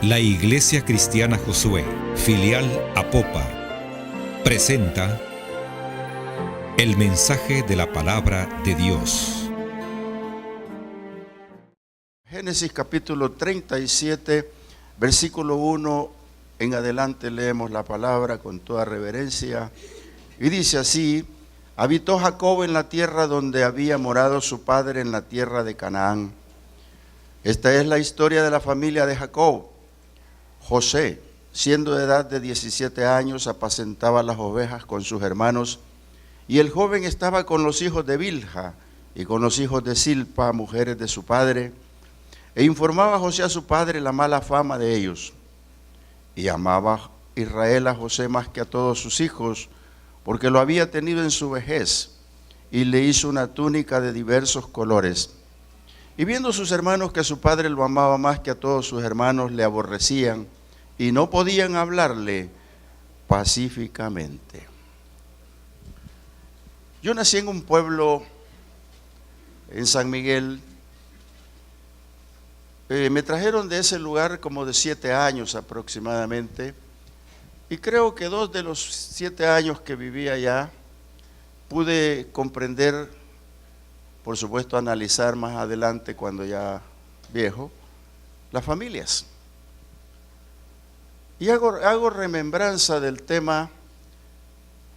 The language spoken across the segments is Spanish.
La Iglesia Cristiana Josué, filial Apopa, presenta el mensaje de la palabra de Dios. Génesis capítulo 37, versículo 1 en adelante leemos la palabra con toda reverencia. Y dice así: habitó Jacob en la tierra donde había morado su padre, en la tierra de Canaán. Esta es la historia de la familia de Jacob. José, siendo de edad de 17 años, apacentaba las ovejas con sus hermanos, y el joven estaba con los hijos de Bilha y con los hijos de Silpa, mujeres de su padre, e informaba a José a su padre la mala fama de ellos. Y amaba Israel a José más que a todos sus hijos, porque lo había tenido en su vejez, y le hizo una túnica de diversos colores. Y viendo sus hermanos que su padre lo amaba más que a todos sus hermanos, le aborrecían y no podían hablarle pacíficamente. Yo nací en un pueblo en San Miguel. Me trajeron de ese lugar como de 7 años aproximadamente, y creo que 2 de los 7 años que viví allá pude comprender, por supuesto analizar más adelante cuando ya viejo, las familias. Y hago remembranza del tema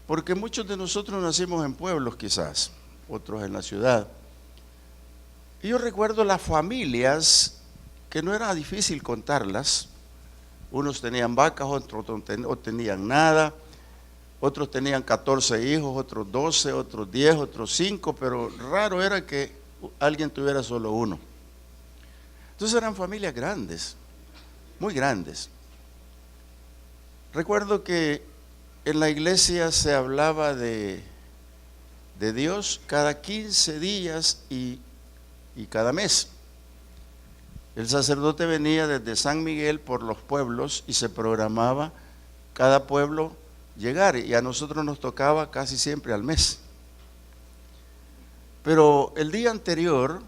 porque muchos de nosotros nacimos en pueblos quizás, otros en la ciudad. Y yo recuerdo las familias que no era difícil contarlas. Unos tenían vacas, otros no tenían nada, otros tenían 14 hijos, otros 12, otros 10, otros 5, pero raro era que alguien tuviera solo uno. Entonces eran familias grandes, muy grandes. Recuerdo que en la iglesia se hablaba de Dios cada 15 días y cada mes. El sacerdote venía desde San Miguel por los pueblos y se programaba cada pueblo llegar, y a nosotros nos tocaba casi siempre al mes. Pero el día anterior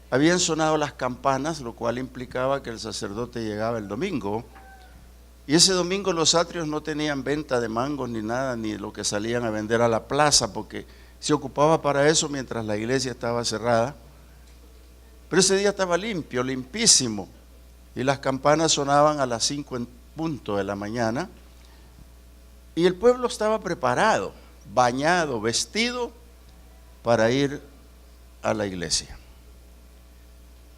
habían sonado las campanas, lo cual implicaba que el sacerdote llegaba el domingo. Y ese domingo los atrios no tenían venta de mangos ni nada, ni lo que salían a vender a la plaza, porque se ocupaba para eso mientras la iglesia estaba cerrada. Pero ese día estaba limpio, limpísimo, y las campanas sonaban a las 5 en punto de la mañana, y el pueblo estaba preparado, bañado, vestido para ir a la iglesia.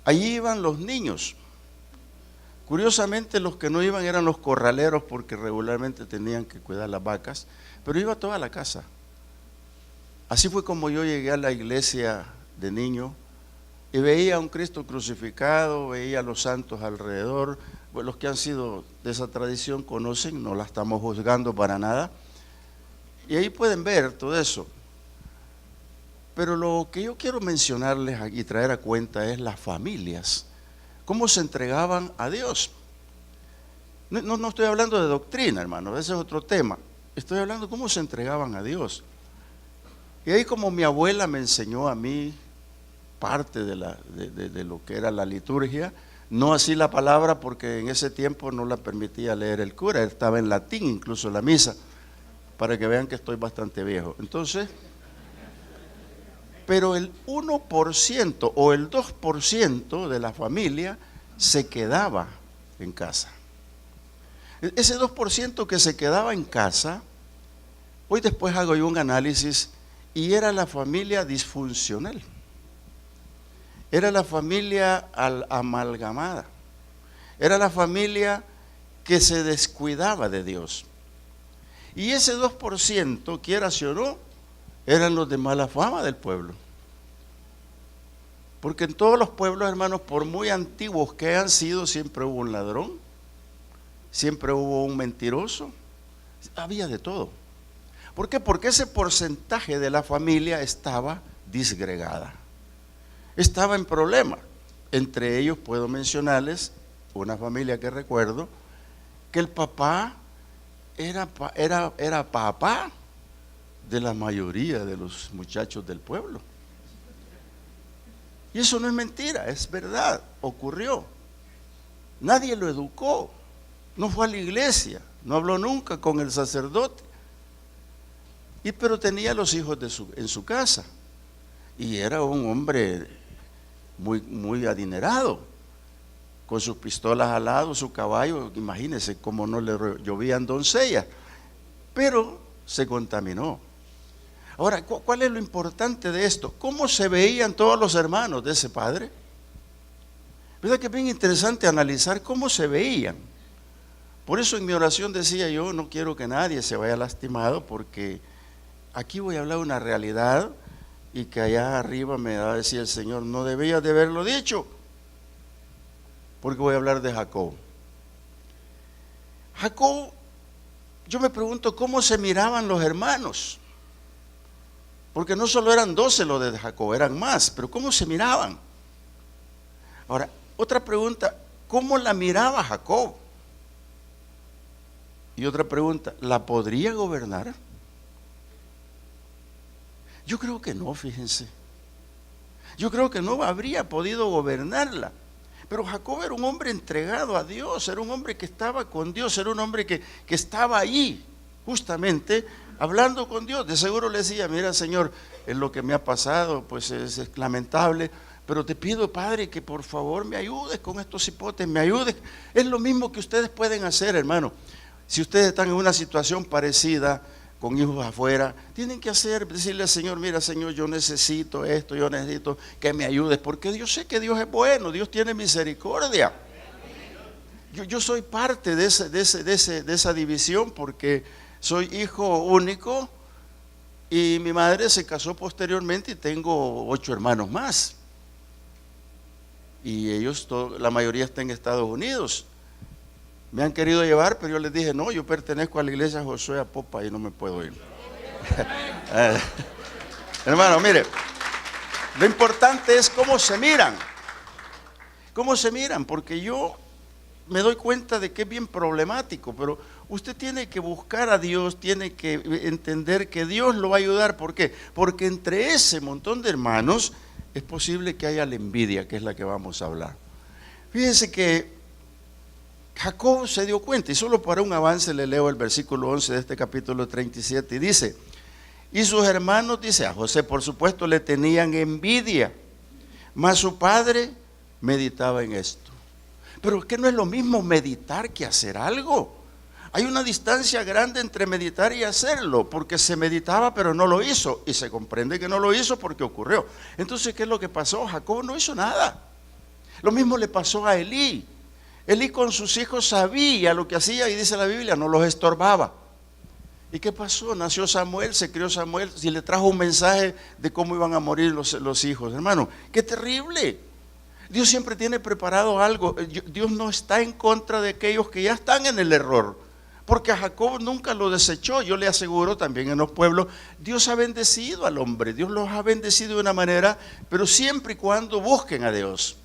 Allí iban los niños. Curiosamente, los que no iban eran los corraleros, porque regularmente tenían que cuidar las vacas, pero iba toda la casa. Así fue como yo llegué a la iglesia de niño y veía a un Cristo crucificado, veía a los santos alrededor. Pues los que han sido de esa tradición conocen, no la estamos juzgando para nada, y ahí pueden ver todo eso. Pero lo que yo quiero mencionarles y traer a cuenta es las familias, cómo se entregaban a Dios. No estoy hablando de doctrina, hermano, ese es otro tema. Estoy hablando de cómo se entregaban a Dios. Y ahí, como mi abuela me enseñó a mí parte de lo que era la liturgia, no así la palabra, porque en ese tiempo no la permitía leer el cura, estaba en latín incluso la misa, para que vean que estoy bastante viejo. Entonces, pero el 1% o el 2% de la familia se quedaba en casa. Ese 2% que se quedaba en casa, hoy después hago yo un análisis, y era la familia disfuncional. Era la familia amalgamada. Era la familia que se descuidaba de Dios. Y ese 2%, quieras o no, eran los de mala fama del pueblo. Porque en todos los pueblos, hermanos, por muy antiguos que hayan sido, siempre hubo un ladrón, siempre hubo un mentiroso, había de todo. ¿Por qué? Porque ese porcentaje de la familia estaba disgregada, estaba en problema. Entre ellos puedo mencionarles una familia que recuerdo, que el papá era papá de la mayoría de los muchachos del pueblo. Y eso no es mentira, es verdad, ocurrió. nadie lo educó, no fue a la iglesia, no habló nunca con el sacerdote. Pero tenía los hijos en su casa. Y era un hombre muy adinerado, con sus pistolas al lado, su caballo. Imagínense cómo no le llovían doncellas. Pero se contaminó. Ahora, ¿cuál es lo importante de esto? ¿Cómo se veían todos los hermanos de ese padre? ¿Verdad que es bien interesante analizar cómo se veían? Por eso en mi oración decía yo, no quiero que nadie se vaya lastimado, porque aquí voy a hablar de una realidad y que allá arriba me va a decir el Señor, no debías de haberlo dicho, porque voy a hablar de Jacob. Jacob, yo me pregunto cómo se miraban los hermanos, porque no solo eran 12 los de Jacob, eran más, pero cómo se miraban. Ahora, otra pregunta, ¿cómo la miraba Jacob? Y otra pregunta, ¿la podría gobernar? Yo creo que no, fíjense. Yo creo que no habría podido gobernarla. Pero Jacob era un hombre entregado a Dios, era un hombre que estaba con Dios, era un hombre que estaba ahí, justamente, hablando con Dios. De seguro le decía, mira, Señor, es lo que me ha pasado, pues es lamentable, pero te pido, Padre, que por favor me ayudes con estos hipotes, me ayudes. Es lo mismo que ustedes pueden hacer, hermano. Si ustedes están en una situación parecida, con hijos afuera, tienen que decirle al Señor, mira, Señor, yo necesito esto, yo necesito que me ayudes, porque yo sé que Dios es bueno, Dios tiene misericordia. Yo soy parte de esa división, porque soy hijo único y mi madre se casó posteriormente y tengo 8 hermanos más. Y ellos, la mayoría está en Estados Unidos. Me han querido llevar, pero yo les dije, no, yo pertenezco a la iglesia Josué Apopa y no me puedo ir. Hermano, mire, lo importante es cómo se miran. Cómo se miran, porque yo me doy cuenta de que es bien problemático, pero usted tiene que buscar a Dios, tiene que entender que Dios lo va a ayudar. ¿Por qué? Porque entre ese montón de hermanos es posible que haya la envidia, que es la que vamos a hablar. Fíjense que Jacob se dio cuenta, y solo para un avance le leo el versículo 11 de este capítulo 37, y dice, y sus hermanos, dice, a José por supuesto le tenían envidia, mas su padre meditaba en esto. Pero es que no es lo mismo meditar que hacer algo. Hay una distancia grande entre meditar y hacerlo, porque se meditaba pero no lo hizo, y se comprende que no lo hizo porque ocurrió. Entonces, ¿qué es lo que pasó? Jacob no hizo nada. Lo mismo le pasó a Elí. Elí con sus hijos sabía lo que hacía, y dice la Biblia, no los estorbaba. ¿Y qué pasó? Nació Samuel, se crió Samuel, y le trajo un mensaje de cómo iban a morir los hijos. Hermano, qué terrible. Dios siempre tiene preparado algo. Dios no está en contra de aquellos que ya están en el error, porque a Jacob nunca lo desechó. Yo le aseguro, también en los pueblos, Dios ha bendecido al hombre, Dios los ha bendecido de una manera, pero siempre y cuando busquen a Dios.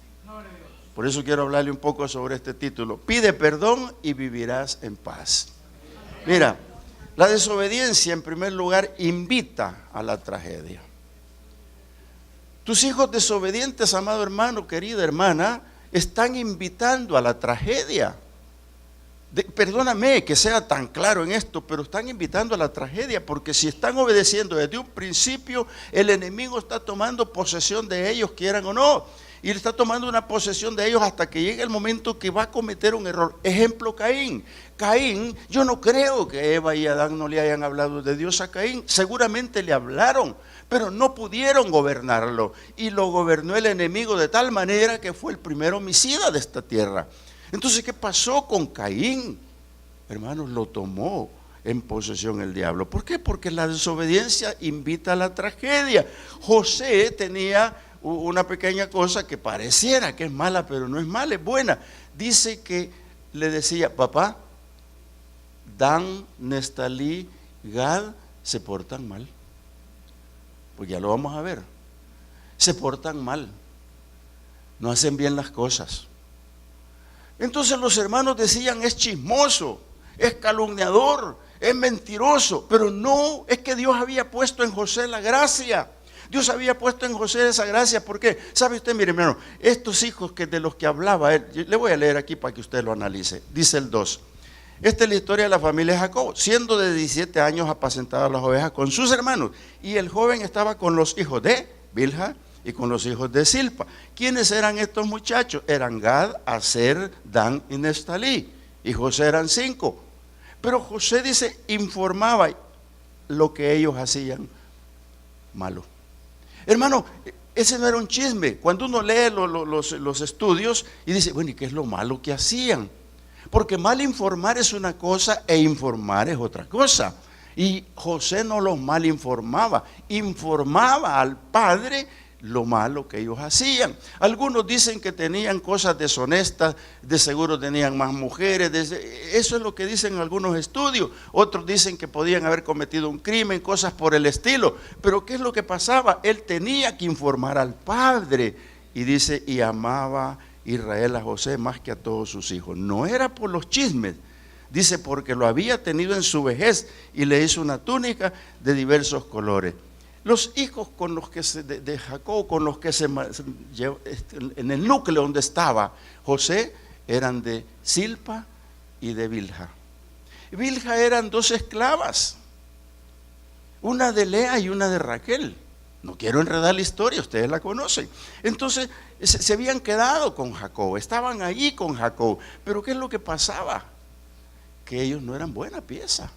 Por eso quiero hablarle un poco sobre este título: pide perdón y vivirás en paz. Mira, la desobediencia en primer lugar invita a la tragedia. Tus hijos desobedientes, amado hermano, querida hermana, están invitando a la tragedia. Perdóname que sea tan claro en esto, pero están invitando a la tragedia, porque si están obedeciendo desde un principio, el enemigo está tomando posesión de ellos, quieran o no. Y está tomando una posesión de ellos hasta que llegue el momento que va a cometer un error. Ejemplo, Caín. Caín, yo no creo que Eva y Adán no le hayan hablado de Dios a Caín. Seguramente le hablaron, pero no pudieron gobernarlo. Y lo gobernó el enemigo de tal manera que fue el primer homicida de esta tierra. Entonces, ¿qué pasó con Caín? Hermanos, lo tomó en posesión el diablo. ¿Por qué? Porque la desobediencia invita a la tragedia. José tenía una pequeña cosa que pareciera que es mala, pero no es mala, es buena. Dice que le decía: papá, Dan, Nestalí, Gad se portan mal. Pues ya lo vamos a ver. Se portan mal, no hacen bien las cosas. Entonces los hermanos decían: es chismoso, es calumniador, es mentiroso. Pero no, es que Dios había puesto en José la gracia. Dios había puesto en José esa gracia. ¿Por qué? ¿Sabe usted, mire hermano, estos hijos de los que hablaba él, le voy a leer aquí para que usted lo analice. Dice el 2. Esta es la historia de la familia de Jacob. Siendo de 17 años apacentaba las ovejas con sus hermanos. Y el joven estaba con los hijos de Bilha y con los hijos de Silpa. ¿Quiénes eran estos muchachos? Eran Gad, Aser, Dan y Neftalí. Y José eran 5. Pero José dice, informaba lo que ellos hacían malo. Hermano, ese no era un chisme. Cuando uno lee los estudios y dice, bueno, ¿y qué es lo malo que hacían? Porque mal informar es una cosa e informar es otra cosa. Y José no los mal informaba, informaba al padre lo malo que ellos hacían. Algunos dicen que tenían cosas deshonestas, de seguro tenían más mujeres, eso es lo que dicen algunos estudios. Otros dicen que podían haber cometido un crimen, cosas por el estilo. Pero ¿qué es lo que pasaba? Él tenía que informar al padre. Y dice, y amaba Israel a José más que a todos sus hijos. No era por los chismes, dice, porque lo había tenido en su vejez y le hizo una túnica de diversos colores. Los hijos con los que de Jacob, con los que en el núcleo donde estaba José, eran de Silpa y de Bilha. Bilha eran 2 esclavas, una de Lea y una de Raquel. No quiero enredar la historia, ustedes la conocen. Entonces se habían quedado con Jacob, estaban allí con Jacob. Pero ¿qué es lo que pasaba? Que ellos no eran buena pieza.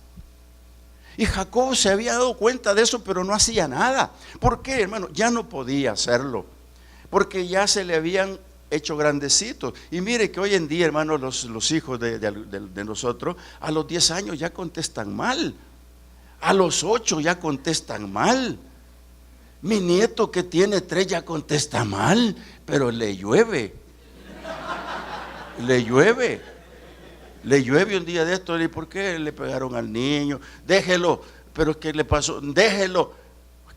Y Jacob se había dado cuenta de eso, pero no hacía nada. ¿Por qué, hermano? Ya no podía hacerlo, porque ya se le habían hecho grandecitos. Y mire que hoy en día, hermano, los hijos de nosotros, a los 10 años ya contestan mal. A los 8 ya contestan mal. Mi nieto que tiene 3 ya contesta mal, pero le llueve. Le llueve. Le llueve un día de esto. ¿Y por qué le pegaron al niño? Déjelo. ¿Pero qué le pasó? Déjelo.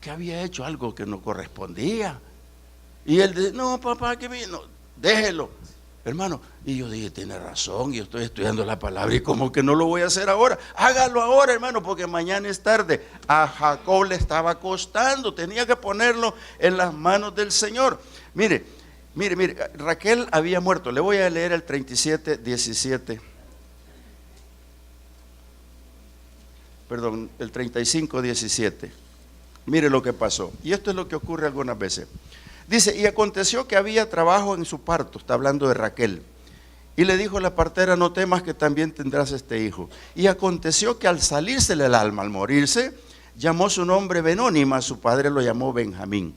Que había hecho algo que no correspondía. Y él dice, no, papá, que vino. Déjelo. Hermano, y yo dije, tiene razón, yo estoy estudiando la palabra y como que no lo voy a hacer ahora. Hágalo ahora, hermano, porque mañana es tarde. A Jacob le estaba costando, tenía que ponerlo en las manos del Señor. Mire, Raquel había muerto. Le voy a leer el 37, 17. Perdón, el 35, 17. Mire lo que pasó. Y esto es lo que ocurre algunas veces. Dice, y aconteció que había trabajo en su parto, está hablando de Raquel. Y le dijo la partera, no temas que también tendrás este hijo. Y aconteció que al salírsele el alma, al morirse, llamó su nombre Benoni, mas su padre lo llamó Benjamín.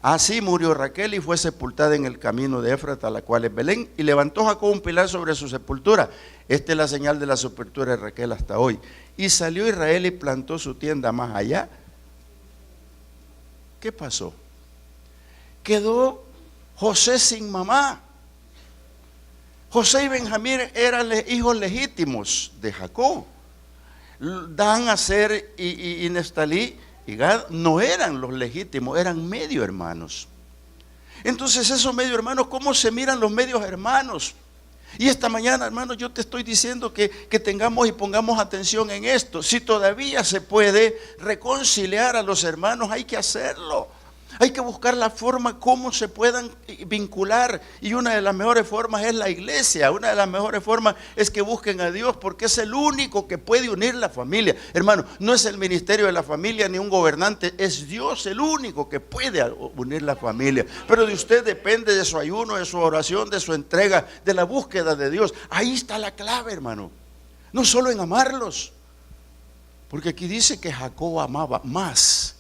Así murió Raquel y fue sepultada en el camino de Éfrata, la cual es Belén, y levantó Jacob un pilar sobre su sepultura. Esta es la señal de la sepultura de Raquel hasta hoy. Y salió Israel y plantó su tienda más allá. ¿Qué pasó? Quedó José sin mamá. José y Benjamín eran hijos legítimos de Jacob. Dan, Aser y Neftalí y Gad no eran los legítimos, eran medio hermanos. Entonces esos medio hermanos, ¿cómo se miran los medios hermanos? Y esta mañana, hermano, yo te estoy diciendo que tengamos y pongamos atención en esto. Si todavía se puede reconciliar a los hermanos, hay que hacerlo. Hay que buscar la forma cómo se puedan vincular. Y una de las mejores formas es la iglesia. Una de las mejores formas es que busquen a Dios, porque es el único que puede unir la familia. Hermano, no es el ministerio de la familia ni un gobernante, es Dios el único que puede unir la familia. Pero de usted depende, de su ayuno, de su oración, de su entrega, de la búsqueda de Dios. Ahí está la clave, hermano. No solo en amarlos, porque aquí dice que Jacob amaba más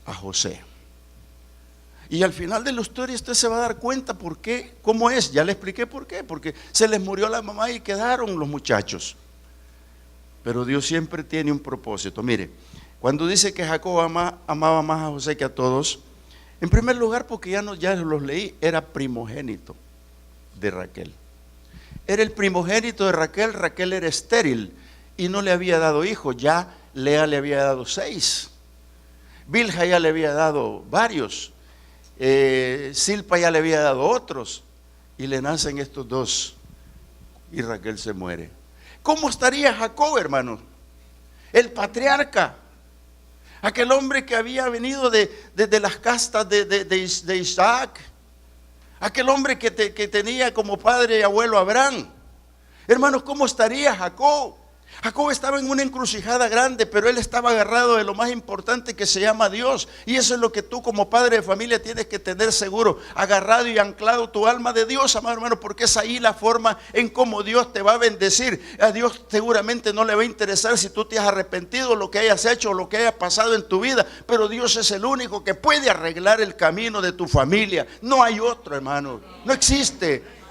a José. Y al final de la historia usted se va a dar cuenta por qué, cómo es. Ya le expliqué por qué, porque se les murió la mamá y quedaron los muchachos. Pero Dios siempre tiene un propósito. Mire, cuando dice que Jacob amaba más a José que a todos, en primer lugar, porque ya los leí, era primogénito de Raquel. Era el primogénito de Raquel. Raquel era estéril y no le había dado hijos. Ya Lea le había dado 6. Bilha ya le había dado varios, Silpa ya le había dado otros, y le nacen estos 2 y Raquel se muere. ¿Cómo estaría Jacob, hermano? El patriarca. aquel hombre que había venido de las castas de Isaac, aquel hombre que tenía como padre y abuelo a Abraham. Hermanos, ¿cómo estaría Jacob? Jacob estaba en una encrucijada grande, pero él estaba agarrado de lo más importante que se llama Dios. Y eso es lo que tú como padre de familia tienes que tener seguro, agarrado y anclado tu alma de Dios, amado hermano, porque es ahí la forma en cómo Dios te va a bendecir. A Dios seguramente no le va a interesar si tú te has arrepentido, lo que hayas hecho o lo que haya pasado en tu vida, pero Dios es el único que puede arreglar el camino de tu familia. No hay otro, hermano, no existe.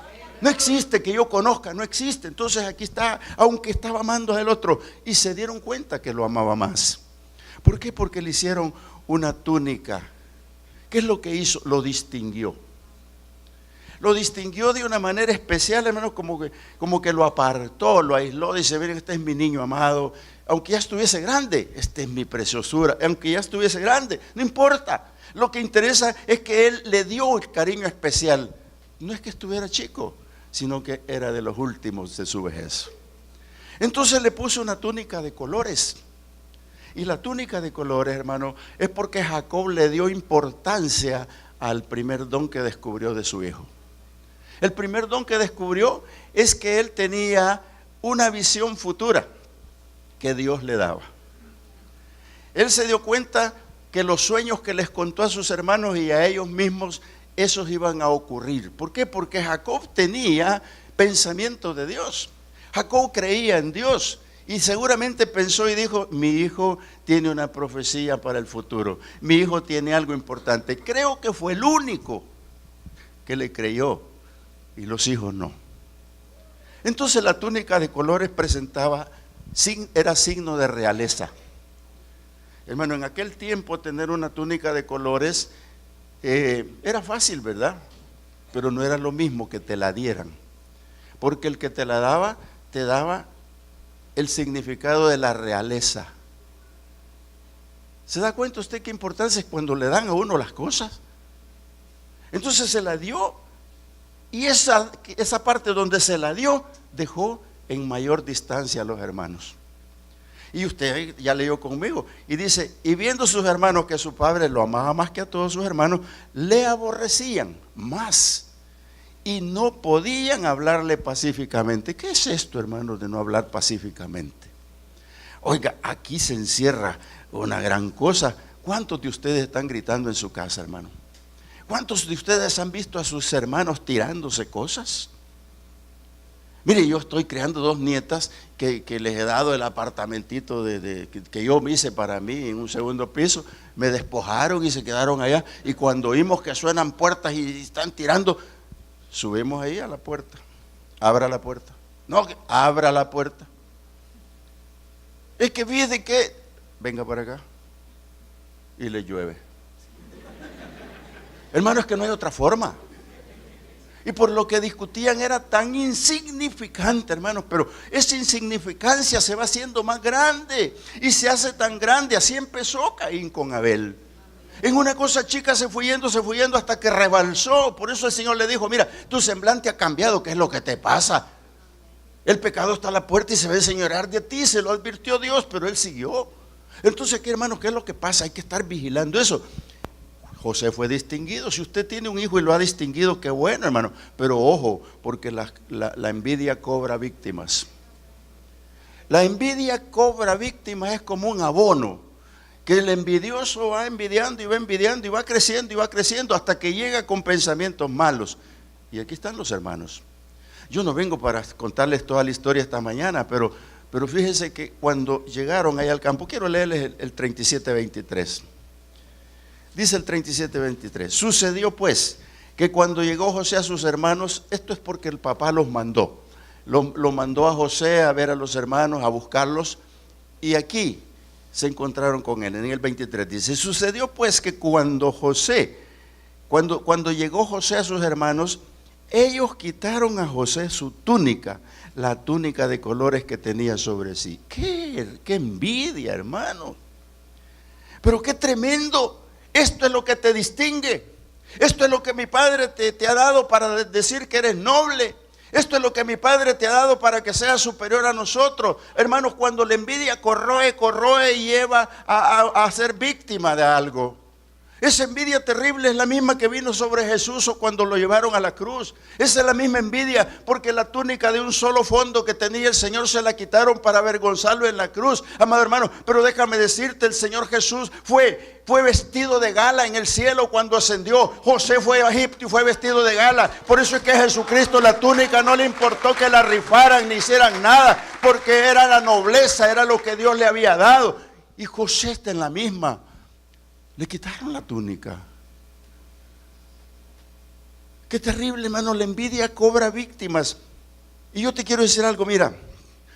No existe que yo conozca, no existe. Entonces aquí está, aunque estaba amando al otro, y se dieron cuenta que lo amaba más. ¿Por qué? Porque le hicieron una túnica. ¿Qué es lo que hizo? Lo distinguió. Lo distinguió de una manera especial, hermano, como que lo apartó, lo aisló. Dice, miren, este es mi niño amado. Aunque ya estuviese grande, esta es mi preciosura. Aunque ya estuviese grande, no importa. Lo que interesa es que él le dio el cariño especial. No es que estuviera chico, sino que era de los últimos de su vejez. Entonces le puso una túnica de colores. Y la túnica de colores, hermano, es porque Jacob le dio importancia al primer don que descubrió de su hijo. El primer don que descubrió es que él tenía una visión futura que Dios le daba. Él se dio cuenta que los sueños que les contó a sus hermanos y a ellos mismos, esos iban a ocurrir. ¿Por qué? Porque Jacob tenía pensamiento de Dios. Jacob creía en Dios y seguramente pensó y dijo, mi hijo tiene una profecía para el futuro. Mi hijo tiene algo importante. Creo que fue el único que le creyó y los hijos no. Entonces la túnica de colores era signo de realeza. Hermano, en aquel tiempo tener una túnica de colores era fácil, ¿verdad? Pero no era lo mismo que te la dieran, porque el que te la daba, te daba el significado de la realeza. ¿Se da cuenta usted qué importancia es cuando le dan a uno las cosas? Entonces se la dio, y esa parte donde se la dio, dejó en mayor distancia a los hermanos. Y usted ya leyó conmigo y dice, y viendo sus hermanos que su padre lo amaba más que a todos sus hermanos, le aborrecían más y no podían hablarle pacíficamente. ¿Qué es esto, hermanos, de no hablar pacíficamente? Oiga, aquí se encierra una gran cosa. ¿Cuántos de ustedes están gritando en su casa, hermano? ¿Cuántos de ustedes han visto a sus hermanos tirándose cosas? Mire, yo estoy creando dos nietas que les he dado el apartamentito que yo me hice para mí en un segundo piso. Me despojaron y se quedaron allá. Y cuando oímos que suenan puertas y están tirando, subimos ahí a la puerta. Abra la puerta. No, abra la puerta. Es que fíjese que, venga para acá. Y le llueve. Hermano, es que no hay otra forma. Y por lo que discutían era tan insignificante, hermanos, pero esa insignificancia se va haciendo más grande y se hace tan grande. Así empezó Caín con Abel. En una cosa chica se fue yendo hasta que rebalsó. Por eso el Señor le dijo, mira, tu semblante ha cambiado, ¿qué es lo que te pasa? El pecado está a la puerta y se va a enseñorear de ti, se lo advirtió Dios, pero él siguió. Entonces, ¿qué, hermanos? ¿Qué es lo que pasa? Hay que estar vigilando eso. José fue distinguido. Si usted tiene un hijo y lo ha distinguido, qué bueno, hermano. Pero ojo, porque la envidia cobra víctimas. La envidia cobra víctimas, es como un abono, que el envidioso va envidiando y va envidiando y va creciendo hasta que llega con pensamientos malos. Y aquí están los hermanos. Yo no vengo para contarles toda la historia esta mañana, pero fíjense que cuando llegaron ahí al campo, quiero leerles el 37:23. Dice el 37:23, sucedió pues que cuando llegó José a sus hermanos, esto es porque el papá los mandó, lo mandó a José a ver a los hermanos, a buscarlos, y aquí se encontraron con él. En el 23 dice, sucedió pues que cuando llegó José a sus hermanos, ellos quitaron a José su túnica, la túnica de colores que tenía sobre sí. ¡Qué envidia, hermano! Pero qué tremendo. Esto es lo que te distingue. Esto es lo que mi padre te ha dado para decir que eres noble. Esto es lo que mi Padre te ha dado para que seas superior a nosotros. Hermanos, cuando la envidia corroe y lleva a ser víctima de algo. Esa envidia terrible es la misma que vino sobre Jesús o cuando lo llevaron a la cruz. Esa es la misma envidia, porque la túnica de un solo fondo que tenía el Señor se la quitaron para avergonzarlo en la cruz. Amado hermano, pero déjame decirte, el Señor Jesús fue vestido de gala en el cielo cuando ascendió. José fue a Egipto y fue vestido de gala. Por eso es que Jesucristo la túnica no le importó que la rifaran ni hicieran nada, porque era la nobleza, era lo que Dios le había dado. Y José está en la misma. Le quitaron la túnica. Qué terrible, hermano, la envidia cobra víctimas. Y yo te quiero decir algo, mira,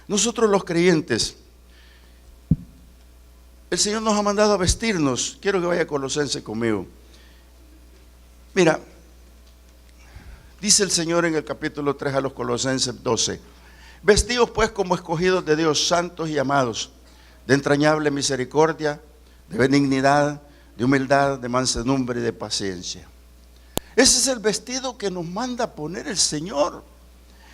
nosotros los creyentes, el Señor nos ha mandado a vestirnos. Quiero que vaya a Colosenses conmigo. Mira, dice el Señor en el capítulo 3 a los Colosenses 12: vestidos pues como escogidos de Dios, santos y amados, de entrañable misericordia, de benignidad, de humildad, de mansedumbre y de paciencia. Ese es el vestido que nos manda a poner el Señor.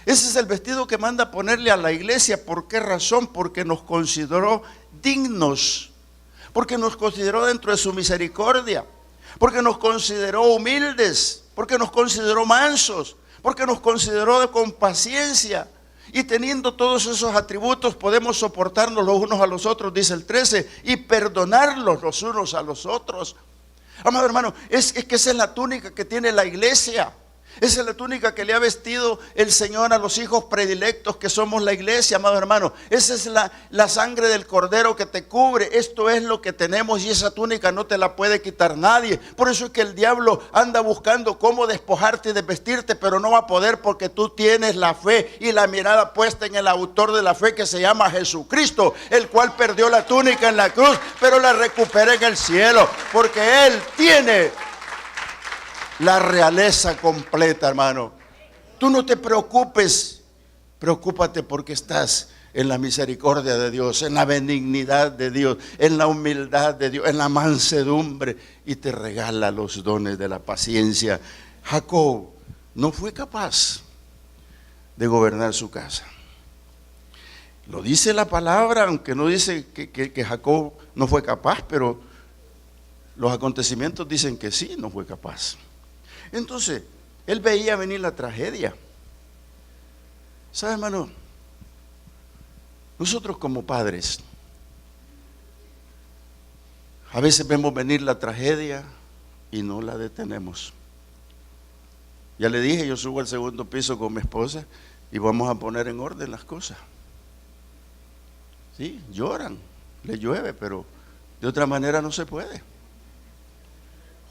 Ese es el vestido que manda a ponerle a la iglesia. ¿Por qué razón? Porque nos consideró dignos, porque nos consideró dentro de su misericordia, porque nos consideró humildes, porque nos consideró mansos, porque nos consideró con paciencia. Y teniendo todos esos atributos podemos soportarnos los unos a los otros, dice el 13, y perdonarlos los unos a los otros. Amado hermano, es que esa es la túnica que tiene la iglesia. Esa es la túnica que le ha vestido el Señor a los hijos predilectos que somos la iglesia, amado hermano. Esa es la sangre del Cordero que te cubre. Esto es lo que tenemos y esa túnica no te la puede quitar nadie. Por eso es que el diablo anda buscando cómo despojarte y desvestirte, pero no va a poder, porque tú tienes la fe y la mirada puesta en el autor de la fe, que se llama Jesucristo, el cual perdió la túnica en la cruz, pero la recupera en el cielo, porque Él tiene la realeza completa, hermano. Tú no te preocupes, preocúpate porque estás en la misericordia de Dios, en la benignidad de Dios, en la humildad de Dios, en la mansedumbre, y te regala los dones de la paciencia. Jacob no fue capaz de gobernar su casa. Lo dice la palabra, aunque no dice que Jacob no fue capaz, pero los acontecimientos dicen que sí, no fue capaz. Entonces, él veía venir la tragedia. ¿Sabe, hermano? Nosotros como padres, a veces vemos venir la tragedia y no la detenemos. Ya le dije, yo subo al segundo piso con mi esposa y vamos a poner en orden las cosas. Sí, lloran, le llueve, pero de otra manera no se puede.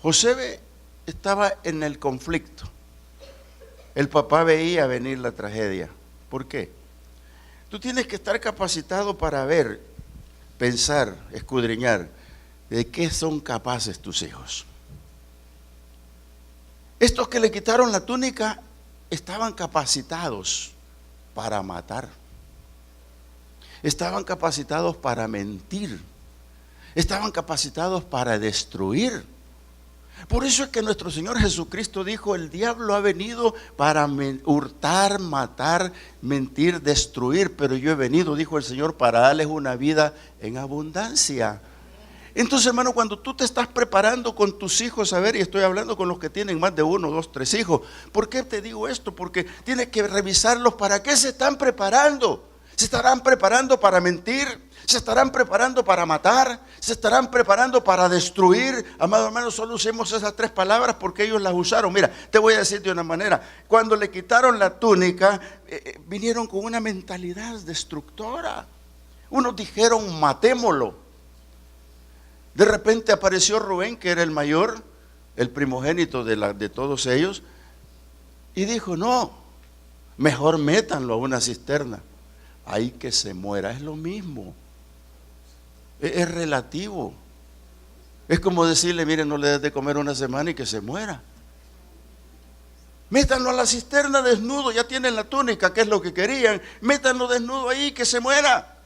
José estaba en el conflicto. El papá veía venir la tragedia. ¿Por qué? Tú tienes que estar capacitado para ver, pensar, escudriñar de qué son capaces tus hijos. Estos que le quitaron la túnica estaban capacitados para matar. Estaban capacitados para mentir. Estaban capacitados para destruir. Por eso es que nuestro Señor Jesucristo dijo: el diablo ha venido para hurtar, matar, mentir, destruir, pero yo he venido, dijo el Señor, para darles una vida en abundancia. Entonces, hermano, cuando tú te estás preparando con tus hijos, a ver, y estoy hablando con los que tienen más de 1, 2, 3 hijos, ¿por qué te digo esto? Porque tienes que revisarlos. ¿Para qué se están preparando? ¿Se estarán preparando para mentir? ¿Se estarán preparando para matar? ¿Se estarán preparando para destruir? Amado hermano, solo usemos esas 3 palabras porque ellos las usaron. Mira, te voy a decir de una manera. Cuando le quitaron la túnica, vinieron con una mentalidad destructora. Unos dijeron: matémoslo. De repente apareció Rubén, que era el mayor, el primogénito de todos ellos, y dijo: no, mejor métanlo a una cisterna. Ahí que se muera. Es lo mismo. Es relativo. Es como decirle: mire, no le des de comer una semana y que se muera. Métanlo a la cisterna desnudo, ya tienen la túnica, que es lo que querían. Métanlo desnudo ahí, que se muera.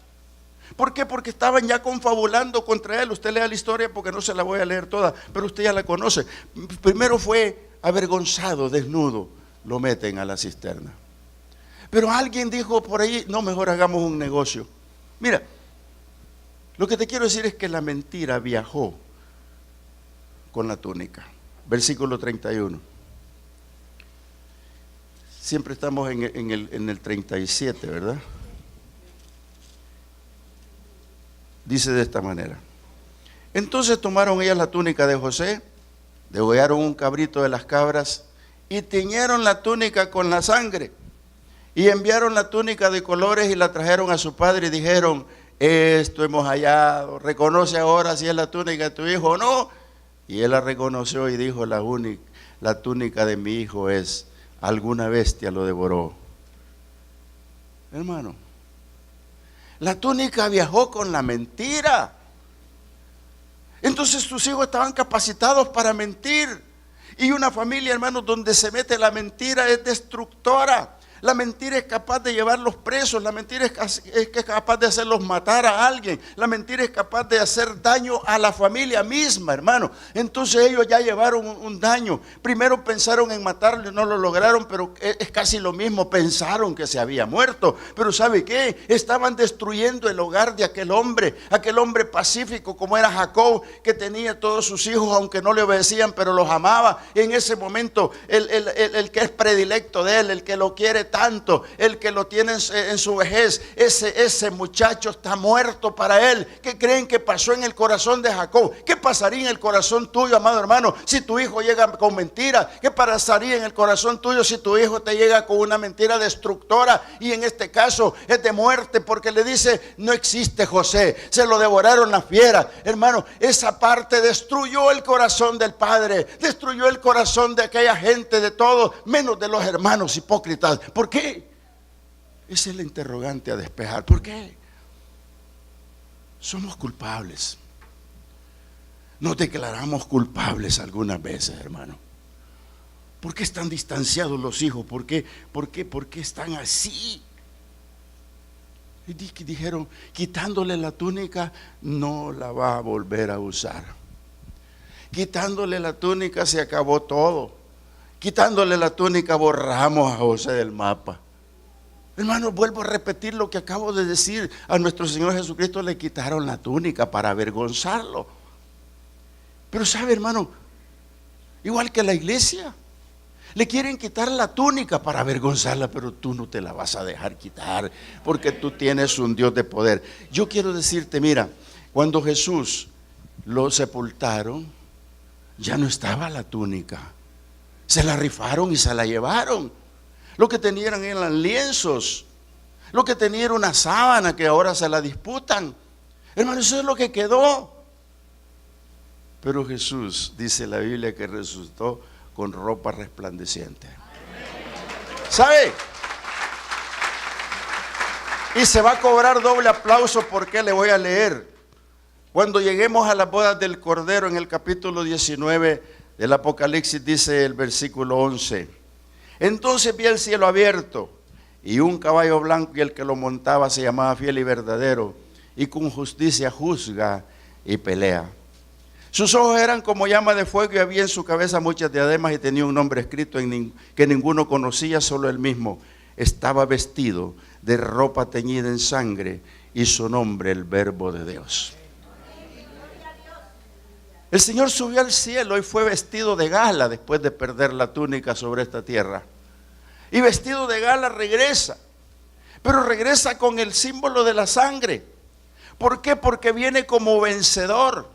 ¿Por qué? Porque estaban ya confabulando contra él. Usted lea la historia porque no se la voy a leer toda, pero usted ya la conoce. Primero fue avergonzado, desnudo, lo meten a la cisterna. Pero alguien dijo por ahí, no, mejor hagamos un negocio. Mira, lo que te quiero decir es que la mentira viajó con la túnica. Versículo 31. Siempre estamos en el 37, ¿verdad? Dice de esta manera: entonces tomaron ellas la túnica de José, degollaron un cabrito de las cabras y tiñeron la túnica con la sangre, y enviaron la túnica de colores y la trajeron a su padre y dijeron: esto hemos hallado, reconoce ahora si es la túnica de tu hijo o no. Y él la reconoció y dijo: la túnica de mi hijo es, alguna bestia lo devoró. Hermano, la túnica viajó con la mentira. Entonces tus hijos estaban capacitados para mentir. Y una familia, hermano, donde se mete la mentira es destructora. La mentira es capaz de llevarlos presos. La mentira es capaz de hacerlos matar a alguien. La mentira es capaz de hacer daño a la familia misma, hermano. Entonces ellos ya llevaron un daño. Primero pensaron en matarlo y no lo lograron, pero es casi lo mismo. Pensaron que se había muerto. Pero ¿sabe qué? Estaban destruyendo el hogar de aquel hombre pacífico como era Jacob, que tenía todos sus hijos, aunque no le obedecían, pero los amaba. En ese momento, el que es predilecto de él, el que lo quiere tanto, el que lo tiene en su vejez, ese muchacho está muerto para él. ¿Qué creen que pasó en el corazón de Jacob? ¿Qué pasaría en el corazón tuyo, amado hermano, si tu hijo llega con mentira? ¿Qué pasaría en el corazón tuyo si tu hijo te llega con una mentira destructora? Y en este caso es de muerte, porque le dice: no existe José, se lo devoraron las fieras. Hermano, esa parte destruyó el corazón del padre, destruyó el corazón de aquella gente, de todos, menos de los hermanos hipócritas. ¿Por qué? Esa es la interrogante a despejar. ¿Por qué? Somos culpables. Nos declaramos culpables algunas veces, hermano. ¿Por qué están distanciados los hijos? ¿Por qué están así? Y dijeron: quitándole la túnica no la va a volver a usar. Quitándole la túnica se acabó todo. Quitándole la túnica borramos a José del mapa. Hermano, vuelvo a repetir lo que acabo de decir. A nuestro Señor Jesucristo le quitaron la túnica para avergonzarlo. Pero sabe, hermano, igual que la iglesia, le quieren quitar la túnica para avergonzarla, pero tú no te la vas a dejar quitar, porque tú tienes un Dios de poder. Yo quiero decirte, mira, cuando Jesús lo sepultaron, ya no estaba la túnica. Se la rifaron y se la llevaron. Lo que tenían eran lienzos. Lo que tenían era una sábana que ahora se la disputan. Hermano, eso es lo que quedó. Pero Jesús, dice la Biblia, que resucitó con ropa resplandeciente. ¿Sabe? Y se va a cobrar doble aplauso, porque le voy a leer. Cuando lleguemos a las bodas del Cordero, en el capítulo 19 del Apocalipsis, dice el versículo 11: entonces vi el cielo abierto y un caballo blanco, y el que lo montaba se llamaba Fiel y Verdadero, y con justicia juzga y pelea. Sus ojos eran como llama de fuego, y había en su cabeza muchas diademas, y tenía un nombre escrito que ninguno conocía, solo él mismo. Estaba vestido de ropa teñida en sangre, y su nombre el Verbo de Dios. El Señor subió al cielo y fue vestido de gala después de perder la túnica sobre esta tierra. Y vestido de gala regresa, pero regresa con el símbolo de la sangre. ¿Por qué? Porque viene como vencedor.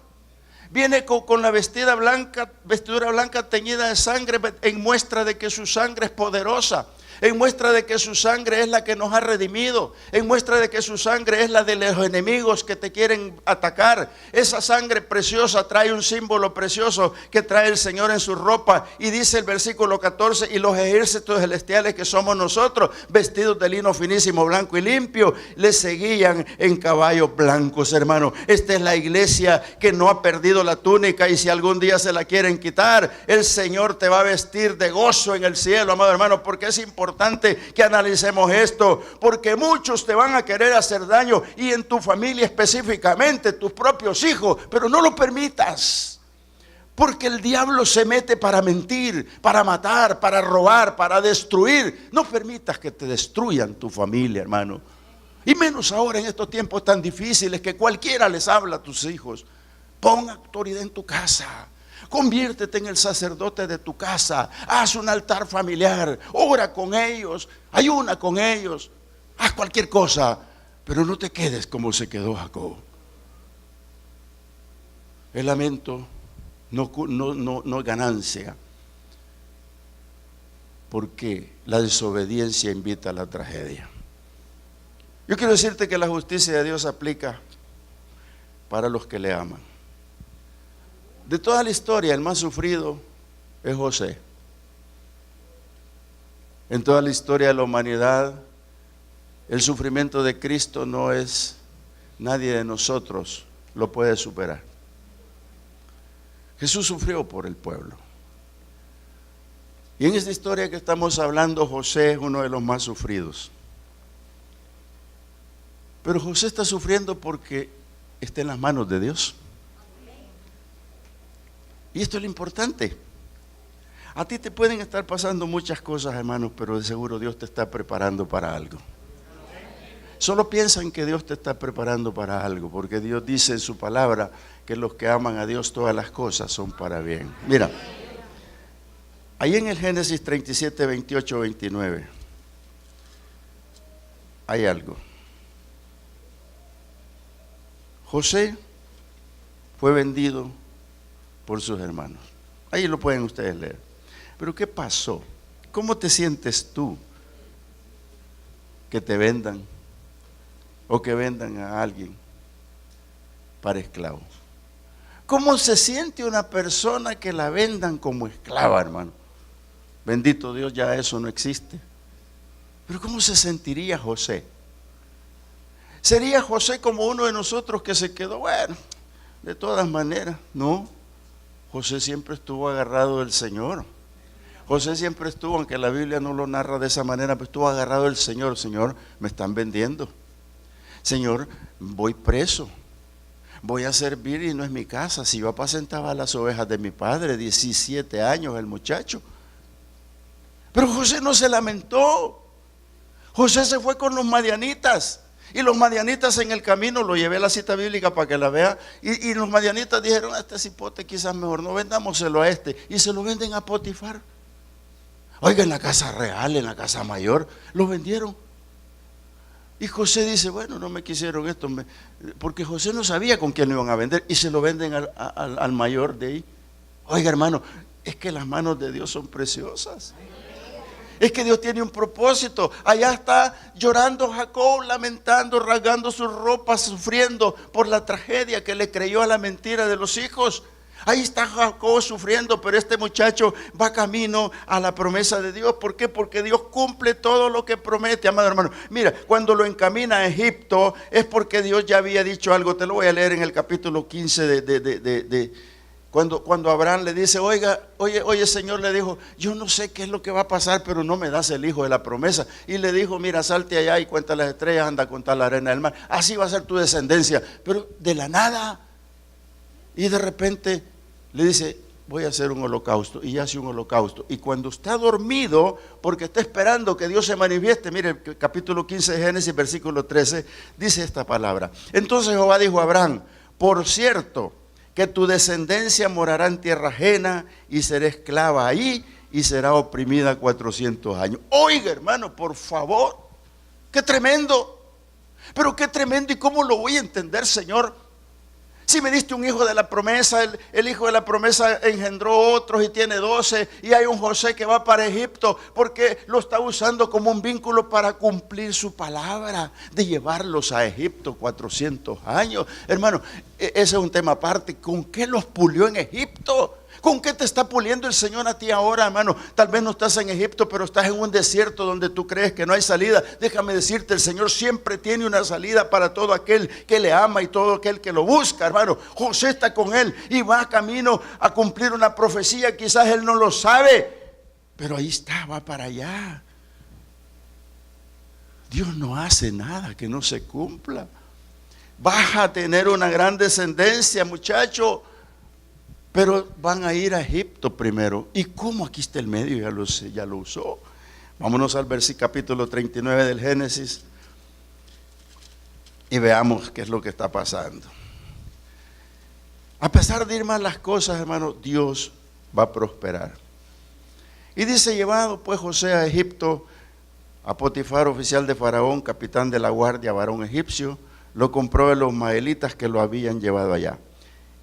Viene con la vestidura blanca teñida de sangre, en muestra de que su sangre es poderosa, en muestra de que su sangre es la que nos ha redimido, en muestra de que su sangre es la de los enemigos que te quieren atacar. Esa sangre preciosa trae un símbolo precioso que trae el Señor en su ropa, y dice el versículo 14: y los ejércitos celestiales, que somos nosotros, vestidos de lino finísimo, blanco y limpio, le seguían en caballos blancos. Hermano, esta es la iglesia que no ha perdido la túnica, y si algún día se la quieren quitar, el Señor te va a vestir de gozo en el cielo, amado hermano, porque es importante que analicemos esto, porque muchos te van a querer hacer daño, y en tu familia específicamente, tus propios hijos, pero no lo permitas. Porque el diablo se mete para mentir, para matar, para robar, para destruir. No permitas que te destruyan tu familia, hermano. Y menos ahora en estos tiempos tan difíciles que cualquiera les habla a tus hijos. Pon autoridad en tu casa. Conviértete en el sacerdote de tu casa. Haz un altar familiar. Ora con ellos. Ayuna con ellos. Haz cualquier cosa. Pero no te quedes como se quedó Jacob. El lamento no es ganancia. Porque la desobediencia invita a la tragedia. Yo quiero decirte que la justicia de Dios aplica para los que le aman. De toda la historia, el más sufrido es José. En toda la historia de la humanidad, el sufrimiento de Cristo no es, nadie de nosotros lo puede superar. Jesús sufrió por el pueblo. Y en esta historia que estamos hablando, José es uno de los más sufridos. Pero José está sufriendo porque está en las manos de Dios. Y esto es lo importante. A ti te pueden estar pasando muchas cosas, hermanos, pero de seguro Dios te está preparando para algo. Solo piensan que Dios te está preparando para algo, porque Dios dice en su palabra que los que aman a Dios todas las cosas son para bien. Mira, ahí en el Génesis 37, 28, 29, hay algo. José fue vendido por sus hermanos. Ahí lo pueden ustedes leer. Pero ¿qué pasó? ¿Cómo te sientes tú que te vendan o que vendan a alguien para esclavo? ¿Cómo se siente una persona que la vendan como esclava, hermano? Bendito Dios, ya eso no existe. Pero ¿cómo se sentiría José? ¿Sería José como uno de nosotros que se quedó, bueno, de todas maneras? No, José siempre estuvo agarrado del Señor. José siempre estuvo, aunque la Biblia no lo narra de esa manera, pero estuvo agarrado del Señor. Señor, me están vendiendo. Señor, voy preso. Voy a servir y no es mi casa. Si yo apacentaba las ovejas de mi padre, 17 años el muchacho. Pero José no se lamentó. José se fue con los madianitas. Y los madianitas en el camino, lo llevé a la cita bíblica para que la vea, y los madianitas dijeron, a este cipote quizás mejor no vendámoselo a este, y se lo venden a Potifar. Oiga, en la casa real, en la casa mayor, lo vendieron. Y José dice, bueno, no me quisieron esto, porque José no sabía con quién lo iban a vender, y se lo venden al mayor de ahí. Oiga, hermano, es que las manos de Dios son preciosas. Es que Dios tiene un propósito. Allá está llorando Jacob, lamentando, rasgando sus ropas, sufriendo por la tragedia que le creyó a la mentira de los hijos. Ahí está Jacob sufriendo, pero este muchacho va camino a la promesa de Dios. ¿Por qué? Porque Dios cumple todo lo que promete, amado hermano. Mira, cuando lo encamina a Egipto es porque Dios ya había dicho algo. Te lo voy a leer en el capítulo 15 Cuando Abraham le dice, oye Señor, le dijo, yo no sé qué es lo que va a pasar, pero no me das el hijo de la promesa. Y le dijo, mira, salte allá y cuenta las estrellas, anda a contar la arena del mar. Así va a ser tu descendencia. Pero de la nada. Y de repente le dice, voy a hacer un holocausto. Y hace un holocausto. Y cuando está dormido, porque está esperando que Dios se manifieste, mire el capítulo 15 de Génesis, versículo 13, dice esta palabra. Entonces Jehová dijo a Abraham, por cierto, que tu descendencia morará en tierra ajena y será esclava ahí y será oprimida 400 años. Oiga, hermano, por favor, qué tremendo. Pero qué tremendo, ¿y cómo lo voy a entender, Señor? Si me diste un hijo de la promesa, el hijo de la promesa engendró otros y tiene 12, y hay un José que va para Egipto porque lo está usando como un vínculo para cumplir su palabra de llevarlos a Egipto 400 años. Hermano, ese es un tema aparte. ¿Con qué los pulió en Egipto? ¿Con qué te está puliendo el Señor a ti ahora, hermano? Tal vez no estás en Egipto, pero estás en un desierto donde tú crees que no hay salida. Déjame decirte, el Señor siempre tiene una salida para todo aquel que le ama y todo aquel que lo busca, hermano. José está con él y va camino a cumplir una profecía. Quizás él no lo sabe, pero ahí está, va para allá. Dios no hace nada que no se cumpla. Vas a tener una gran descendencia, muchacho. Pero van a ir a Egipto primero. ¿Y cómo? Aquí está el medio, ya lo usó. Vámonos al capítulo 39 del Génesis y veamos qué es lo que está pasando. A pesar de ir mal las cosas, hermano, Dios va a prosperar. Y dice: llevado pues José a Egipto, a Potifar, oficial de Faraón, capitán de la guardia, varón egipcio, lo compró de los maelitas que lo habían llevado allá.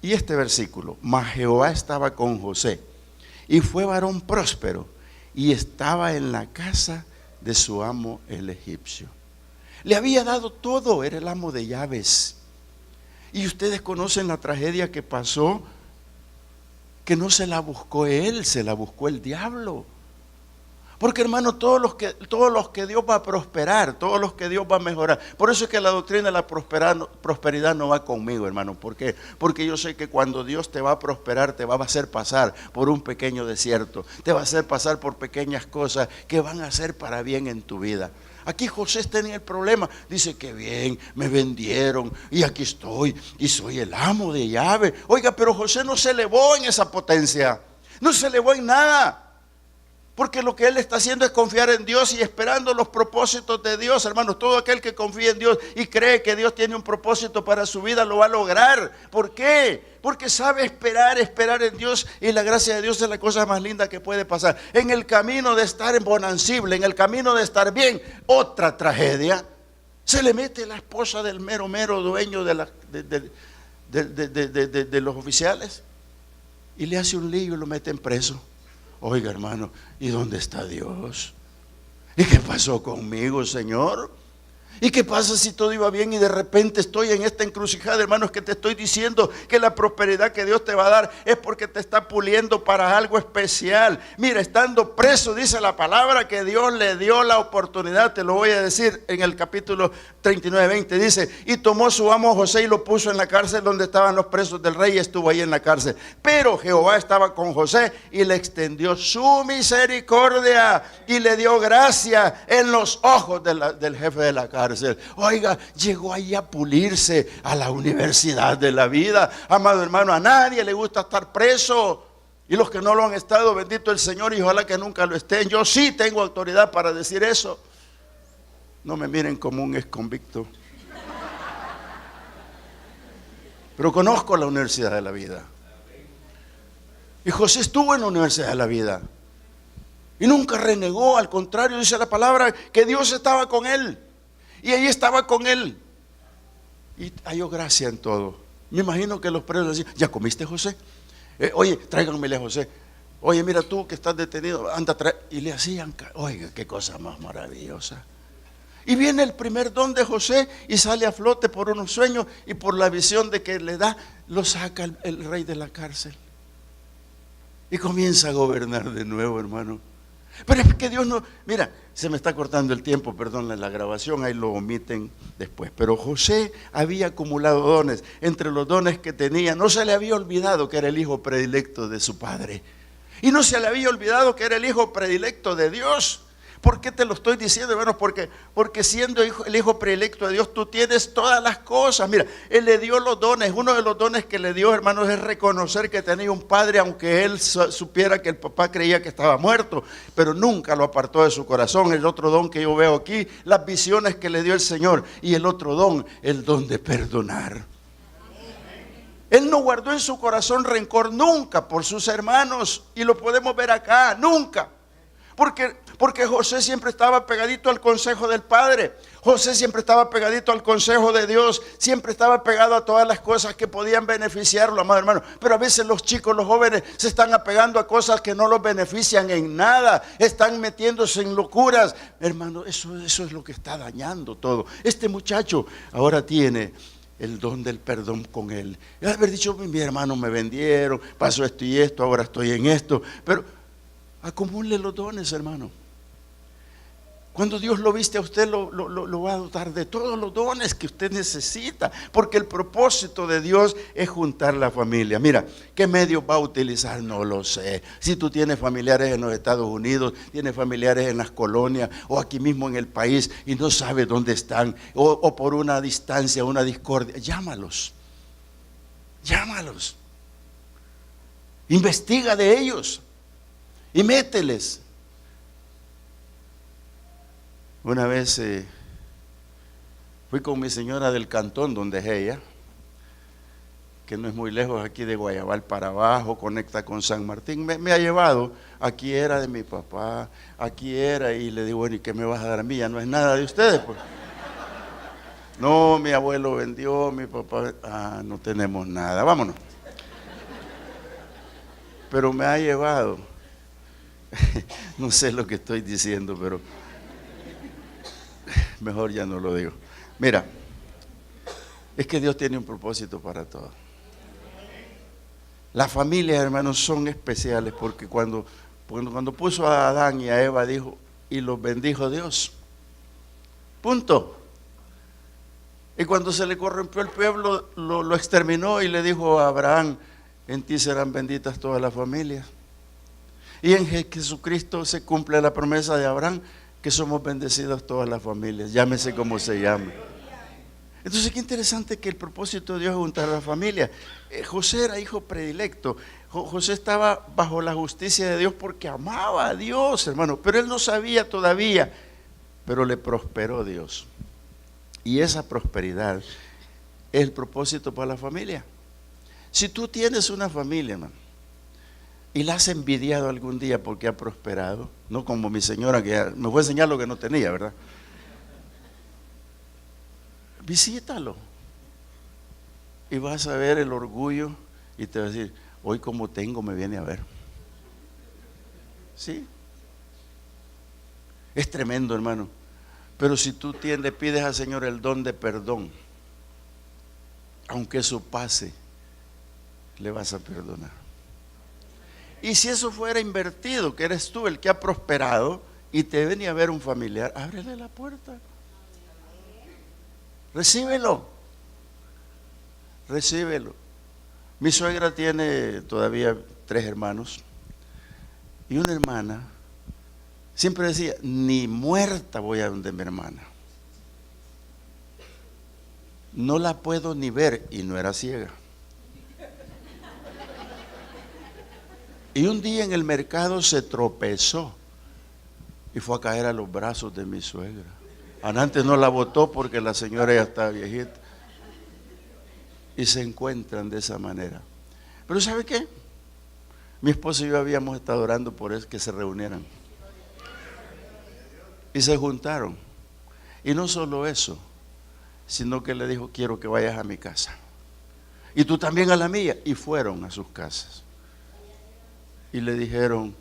Y este versículo: mas Jehová estaba con José, y fue varón próspero, y estaba en la casa de su amo el egipcio. Le había dado todo, era el amo de llaves. Y ustedes conocen la tragedia que pasó, que no se la buscó él, se la buscó el diablo. Porque, hermano, todos los que Dios va a prosperar, todos los que Dios va a mejorar. Por eso es que la doctrina de la prosperidad no va conmigo, hermano. ¿Por qué? Porque yo sé que cuando Dios te va a prosperar, te va a hacer pasar por un pequeño desierto, te va a hacer pasar por pequeñas cosas que van a ser para bien en tu vida. Aquí José tenía el problema, dice: que bien, me vendieron y aquí estoy y soy el amo de llave. Oiga, pero José no se elevó en esa potencia, no se elevó en nada. Porque lo que él está haciendo es confiar en Dios y esperando los propósitos de Dios, hermanos. Todo aquel que confía en Dios y cree que Dios tiene un propósito para su vida, lo va a lograr. ¿Por qué? Porque sabe esperar en Dios, y la gracia de Dios es la cosa más linda que puede pasar. En el camino de estar bonancible, en el camino de estar bien, otra tragedia. Se le mete la esposa del mero dueño de los oficiales y le hace un lío y lo meten preso. Oiga, hermano, ¿y dónde está Dios? ¿Y qué pasó conmigo, Señor? ¿Y qué pasa si todo iba bien y de repente estoy en esta encrucijada, hermanos? Que te estoy diciendo que la prosperidad que Dios te va a dar es porque te está puliendo para algo especial. Mira, estando preso, dice la palabra que Dios le dio la oportunidad. Te lo voy a decir en el capítulo 39:20. Dice: y tomó su amo José y lo puso en la cárcel donde estaban los presos del rey, y estuvo ahí en la cárcel. Pero Jehová estaba con José y le extendió su misericordia y le dio gracia en los ojos del jefe de la cárcel. Oiga, llegó ahí a pulirse a la universidad de la vida. Amado hermano, a nadie le gusta estar preso. Y los que no lo han estado, bendito el Señor, y ojalá que nunca lo estén. Yo sí tengo autoridad para decir eso. No me miren como un exconvicto. Pero conozco la universidad de la vida. Y José estuvo en la universidad de la vida. Y nunca renegó, al contrario, dice la palabra que Dios estaba con él. Y ahí estaba con él. Y halló gracia en todo. Me imagino que los presos decían: ¿ya comiste, José? Oye, tráiganmele a José. Oye, mira tú que estás detenido, anda, y le hacían, oiga, qué cosa más maravillosa. Y viene el primer don de José y sale a flote por unos sueños y por la visión de que le da, lo saca el rey de la cárcel. Y comienza a gobernar de nuevo, hermano. Pero es que Dios no, mira, se me está cortando el tiempo, perdón, la grabación, ahí lo omiten después. Pero José había acumulado dones. Entre los dones que tenía, no se le había olvidado que era el hijo predilecto de su padre. Y no se le había olvidado que era el hijo predilecto de Dios. ¿Por qué te lo estoy diciendo, hermanos? Porque siendo el hijo predilecto de Dios, tú tienes todas las cosas. Mira, Él le dio los dones. Uno de los dones que le dio, hermanos, es reconocer que tenía un padre, aunque él supiera que el papá creía que estaba muerto, pero nunca lo apartó de su corazón. El otro don que yo veo aquí, las visiones que le dio el Señor. Y el otro don, el don de perdonar. Él no guardó en su corazón rencor nunca por sus hermanos. Y lo podemos ver acá, nunca. Porque José siempre estaba pegadito al consejo del Padre. José siempre estaba pegadito al consejo de Dios. Siempre estaba pegado a todas las cosas que podían beneficiarlo, amado hermano. Pero a veces los chicos, los jóvenes, se están apegando a cosas que no los benefician en nada. Están metiéndose en locuras. Hermano, eso es lo que está dañando todo. Este muchacho ahora tiene el don del perdón con él. Y haber dicho: mi hermano, me vendieron, pasó esto y esto, ahora estoy en esto. Pero acumule los dones, hermano. Cuando Dios lo viste a usted, lo va a dotar de todos los dones que usted necesita, porque el propósito de Dios es juntar la familia. Mira, ¿qué medios va a utilizar? No lo sé. Si tú tienes familiares en los Estados Unidos, tienes familiares en las colonias o aquí mismo en el país y no sabes dónde están, o por una distancia, una discordia, llámalos. Investiga de ellos y mételes. Una vez fui con mi señora del cantón donde es ella, que no es muy lejos aquí de Guayabal para abajo, conecta con San Martín. Me ha llevado, aquí era de mi papá, aquí era, y le digo, bueno, ¿y qué me vas a dar a mí? Ya no es nada de ustedes, pues. No, mi abuelo vendió, mi papá, no tenemos nada, vámonos. Pero me ha llevado, no sé lo que estoy diciendo, pero mejor ya no lo digo. Mira, es que Dios tiene un propósito para todo. Las familias, hermanos, son especiales porque cuando puso a Adán y a Eva, dijo, y los bendijo Dios. Punto. Y cuando se le corrompió el pueblo, lo exterminó y le dijo a Abraham, en ti serán benditas todas las familias. Y en Jesucristo se cumple la promesa de Abraham, que somos bendecidos todas las familias, llámese como se llame. Entonces, qué interesante que el propósito de Dios es juntar a la familia. José era hijo predilecto. José estaba bajo la justicia de Dios porque amaba a Dios, hermano. Pero él no sabía todavía, pero le prosperó Dios. Y esa prosperidad es el propósito para la familia. Si tú tienes una familia, hermano, y la has envidiado algún día porque ha prosperado, no como mi señora que me fue a enseñar lo que no tenía, ¿verdad? Visítalo y vas a ver el orgullo y te vas a decir, hoy como tengo me viene a ver. ¿Sí? Es tremendo, hermano. Pero si tú le pides al Señor el don de perdón, aunque eso pase, le vas a perdonar. Y si eso fuera invertido, que eres tú el que ha prosperado y te venía a ver un familiar, ábrele la puerta. Recíbelo. Recíbelo. Mi suegra tiene todavía 3 hermanos y una hermana siempre decía, ni muerta voy a donde mi hermana. No la puedo ni ver, y no era ciega. Y un día en el mercado se tropezó y fue a caer a los brazos de mi suegra. Antes no la botó porque la señora ya está viejita. Y se encuentran de esa manera. Pero ¿sabe qué? Mi esposo y yo habíamos estado orando por eso, que se reunieran. Y se juntaron. Y no solo eso, sino que le dijo, quiero que vayas a mi casa. Y tú también a la mía. Y fueron a sus casas. Y le dijeron,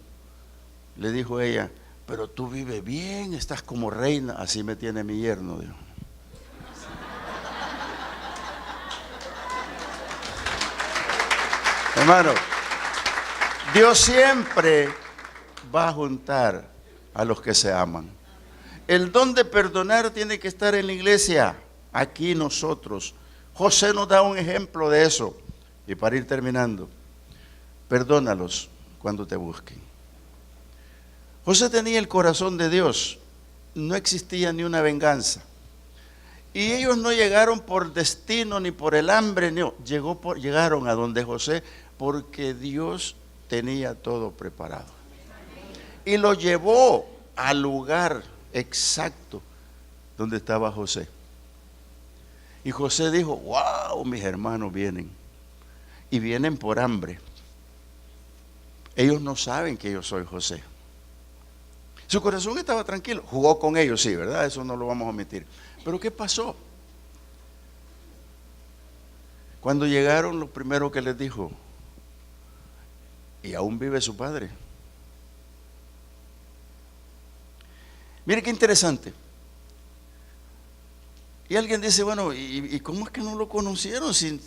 le dijo ella, pero tú vives bien, estás como reina. Así me tiene mi yerno, dijo. Hermano, Dios siempre va a juntar a los que se aman. El don de perdonar tiene que estar en la iglesia, aquí nosotros. José nos da un ejemplo de eso. Y para ir terminando, perdónalos cuando te busquen. José tenía el corazón de Dios, no existía ni una venganza. Y ellos no llegaron por destino ni por el hambre, no, llegaron a donde José porque Dios tenía todo preparado. Y lo llevó al lugar exacto donde estaba José. Y José dijo, wow, mis hermanos vienen. Y vienen por hambre. Ellos no saben que yo soy José. Su corazón estaba tranquilo. Jugó con ellos, sí, ¿verdad? Eso no lo vamos a omitir. Pero ¿qué pasó? Cuando llegaron, lo primero que les dijo, ¿y aún vive su padre? Mire qué interesante. Y alguien dice, bueno, ¿y cómo es que no lo conocieron si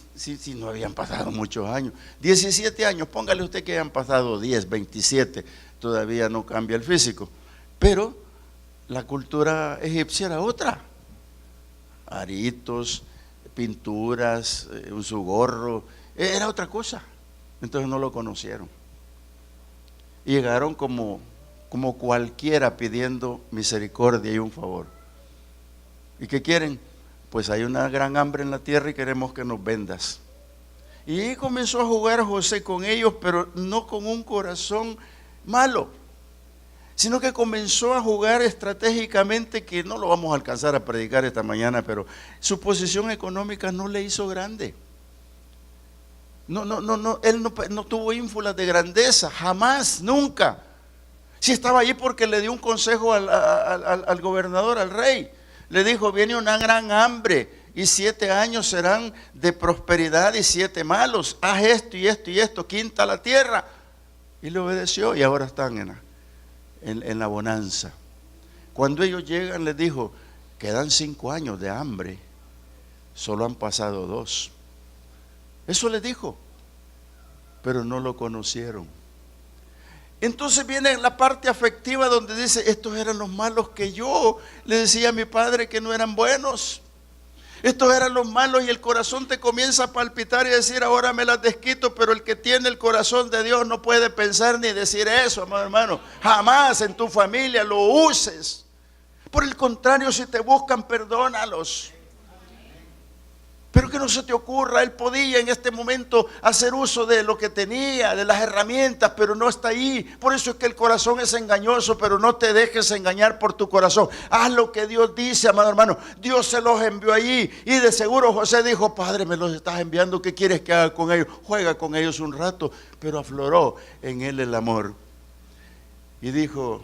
no habían pasado muchos años? 17 años, póngale usted que hayan pasado 10, 27, todavía no cambia el físico. Pero la cultura egipcia era otra. Aritos, pinturas, su gorro, era otra cosa. Entonces no lo conocieron. Y llegaron como cualquiera pidiendo misericordia y un favor. ¿Y qué quieren? Pues hay una gran hambre en la tierra y queremos que nos vendas. Y ahí comenzó a jugar José con ellos, pero no con un corazón malo, sino que comenzó a jugar estratégicamente, que no lo vamos a alcanzar a predicar esta mañana, pero su posición económica no le hizo grande. Él no tuvo ínfulas de grandeza, jamás, nunca. Si estaba allí porque le dio un consejo al gobernador, al rey. Le dijo, viene una gran hambre y 7 años serán de prosperidad y 7 malos. Haz esto y esto y esto, quinta la tierra. Y le obedeció y ahora están en la bonanza. Cuando ellos llegan, les dijo, quedan 5 años de hambre, solo han pasado 2. Eso les dijo, pero no lo conocieron. Entonces viene la parte afectiva donde dice, estos eran los malos que yo le decía a mi padre que no eran buenos. Estos eran los malos, y el corazón te comienza a palpitar y decir, ahora me las desquito, pero el que tiene el corazón de Dios no puede pensar ni decir eso, amado hermano. Jamás en tu familia lo uses. Por el contrario, si te buscan, perdónalos. Pero que no se te ocurra, él podía en este momento hacer uso de lo que tenía, de las herramientas, pero no está ahí. Por eso es que el corazón es engañoso, pero no te dejes engañar por tu corazón. Haz lo que Dios dice, amado hermano. Dios se los envió allí, y de seguro José dijo, Padre, me los estás enviando, ¿qué quieres que haga con ellos? Juega con ellos un rato. Pero afloró en él el amor. Y dijo,